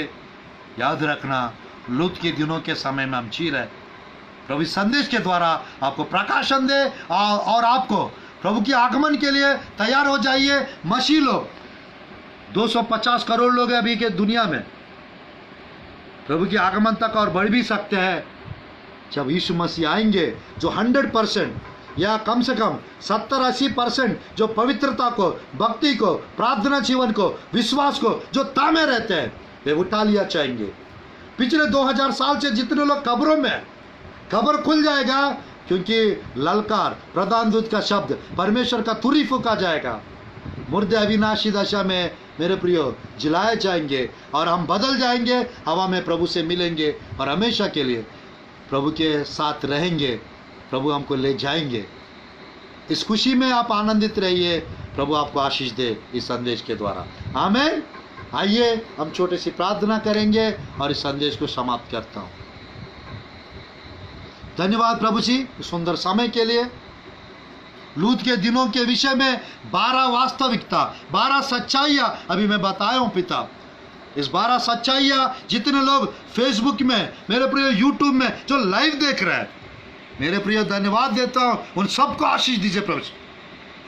याद रखना, लूत के दिनों के समय में हम जी रहे। प्रभु इस संदेश के द्वारा आपको प्रकाशन दे और आपको प्रभु के आगमन के लिए तैयार हो जाइए। मसीह लोग 250 करोड़ लोग हैं अभी के दुनिया में, प्रभु के आगमन तक और बढ़ भी सकते हैं। जब यीशु मसीह आएंगे जो 100% या कम से कम 70-80% जो पवित्रता को, भक्ति को, प्रार्थना जीवन को, विश्वास को जो तामे रहते हैं, वे उठा लिया जाएंगे। पिछले 2000 साल से जितने लोग कब्रों में, कब्र खुल जाएगा, क्योंकि ललकार, प्रधान दूत का शब्द, परमेश्वर का तुरी फूका जाएगा। मुर्दे अविनाशी दशा में मेरे प्रियो जिलाए जाएंगे और हम बदल जाएंगे, हवा में प्रभु से मिलेंगे और हमेशा के लिए प्रभु के साथ रहेंगे। प्रभु हमको ले जाएंगे। इस खुशी में आप आनंदित रहिए। प्रभु आपको आशीष दे इस संदेश के द्वारा। आमीन। आइए हम छोटी सी प्रार्थना करेंगे और इस संदेश को समाप्त करता हूँ। धन्यवाद प्रभु जी सुंदर समय के लिए। लूत के दिनों के विषय में 12 वास्तविकता, 12 सच्चाइयाँ अभी मैं बताया हूँ पिता। इस 12 सच्चाइयाँ जितने लोग फेसबुक में, मेरे प्रिय यूट्यूब में जो लाइव देख रहे हैं, मेरे प्रिय धन्यवाद देता हूँ। उन सबको आशीष दीजिए प्रभु।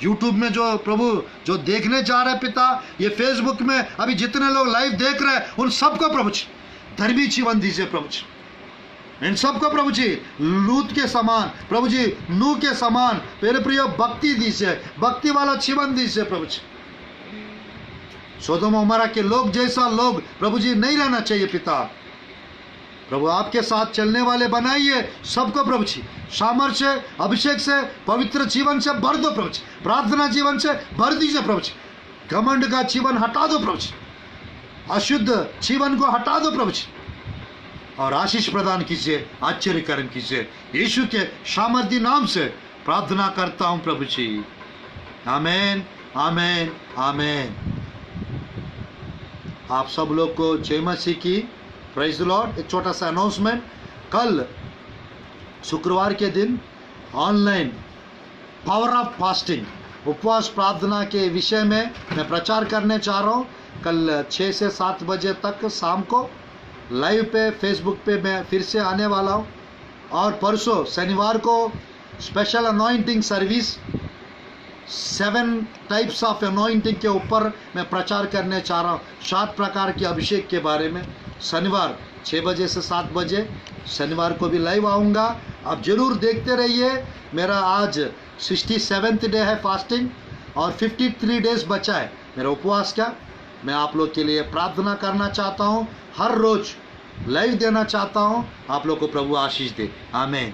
यूट्यूब में जो प्रभु जो देखने जा रहे हैं पिता, ये फेसबुक में अभी जितने लोग लाइव देख रहे हैं, उन सबको प्रभु धर्मी जीवन दीजिए प्रभु। इन सबको प्रभु जी लूत के समान, प्रभु जी नूह के समान मेरे प्रिय भक्ति दीजिए, भक्ति वाला जीवन दीजिए प्रभु जी। सोदोम उमरा के लोग जैसा लोग प्रभु जी नहीं रहना चाहिए पिता। प्रभु आपके साथ चलने वाले बनाइए सबको प्रभु जी। सामर्थ्य, अभिषेक से, पवित्र जीवन से भर दो प्रभु जी। प्रार्थना जीवन से भर दीजिए प्रभु जी। घमंड का जीवन हटा दो प्रभु जी। अशुद्ध जीवन को हटा दो प्रभु जी और आशीष प्रदान कीजिए, आश्चर्यकरण कीजिए। यीशु के सामर्थी नाम से प्रार्थना करता हूं प्रभु जी। आमीन, आमीन, आमीन। आप सब लोग को जय मसीह की। Praise the Lord. एक छोटा सा अनाउंसमेंट, कल शुक्रवार के दिन ऑनलाइन पावर ऑफ फास्टिंग, उपवास प्रार्थना के विषय में मैं प्रचार करने जा रहा हूँ। कल 6 से 7 बजे तक शाम को लाइव पे फेसबुक पे मैं फिर से आने वाला हूँ। और परसों शनिवार को special anointing service, 7 types of anointing के ऊपर मैं प्रचार करने चाह रहा हूँ। 7 प्रकार के अभिषेक के बारे में। शनिवार 6 बजे से 7 बजे शनिवार को भी लाइव आऊँगा। आप जरूर देखते रहिए। मेरा आज 67th डे है फास्टिंग और 53 डेज बचा है मेरा उपवास का। मैं आप लोग के लिए प्रार्थना करना चाहता हूँ, हर रोज लाइव देना चाहता हूँ। आप लोग को प्रभु आशीष दे। आमीन।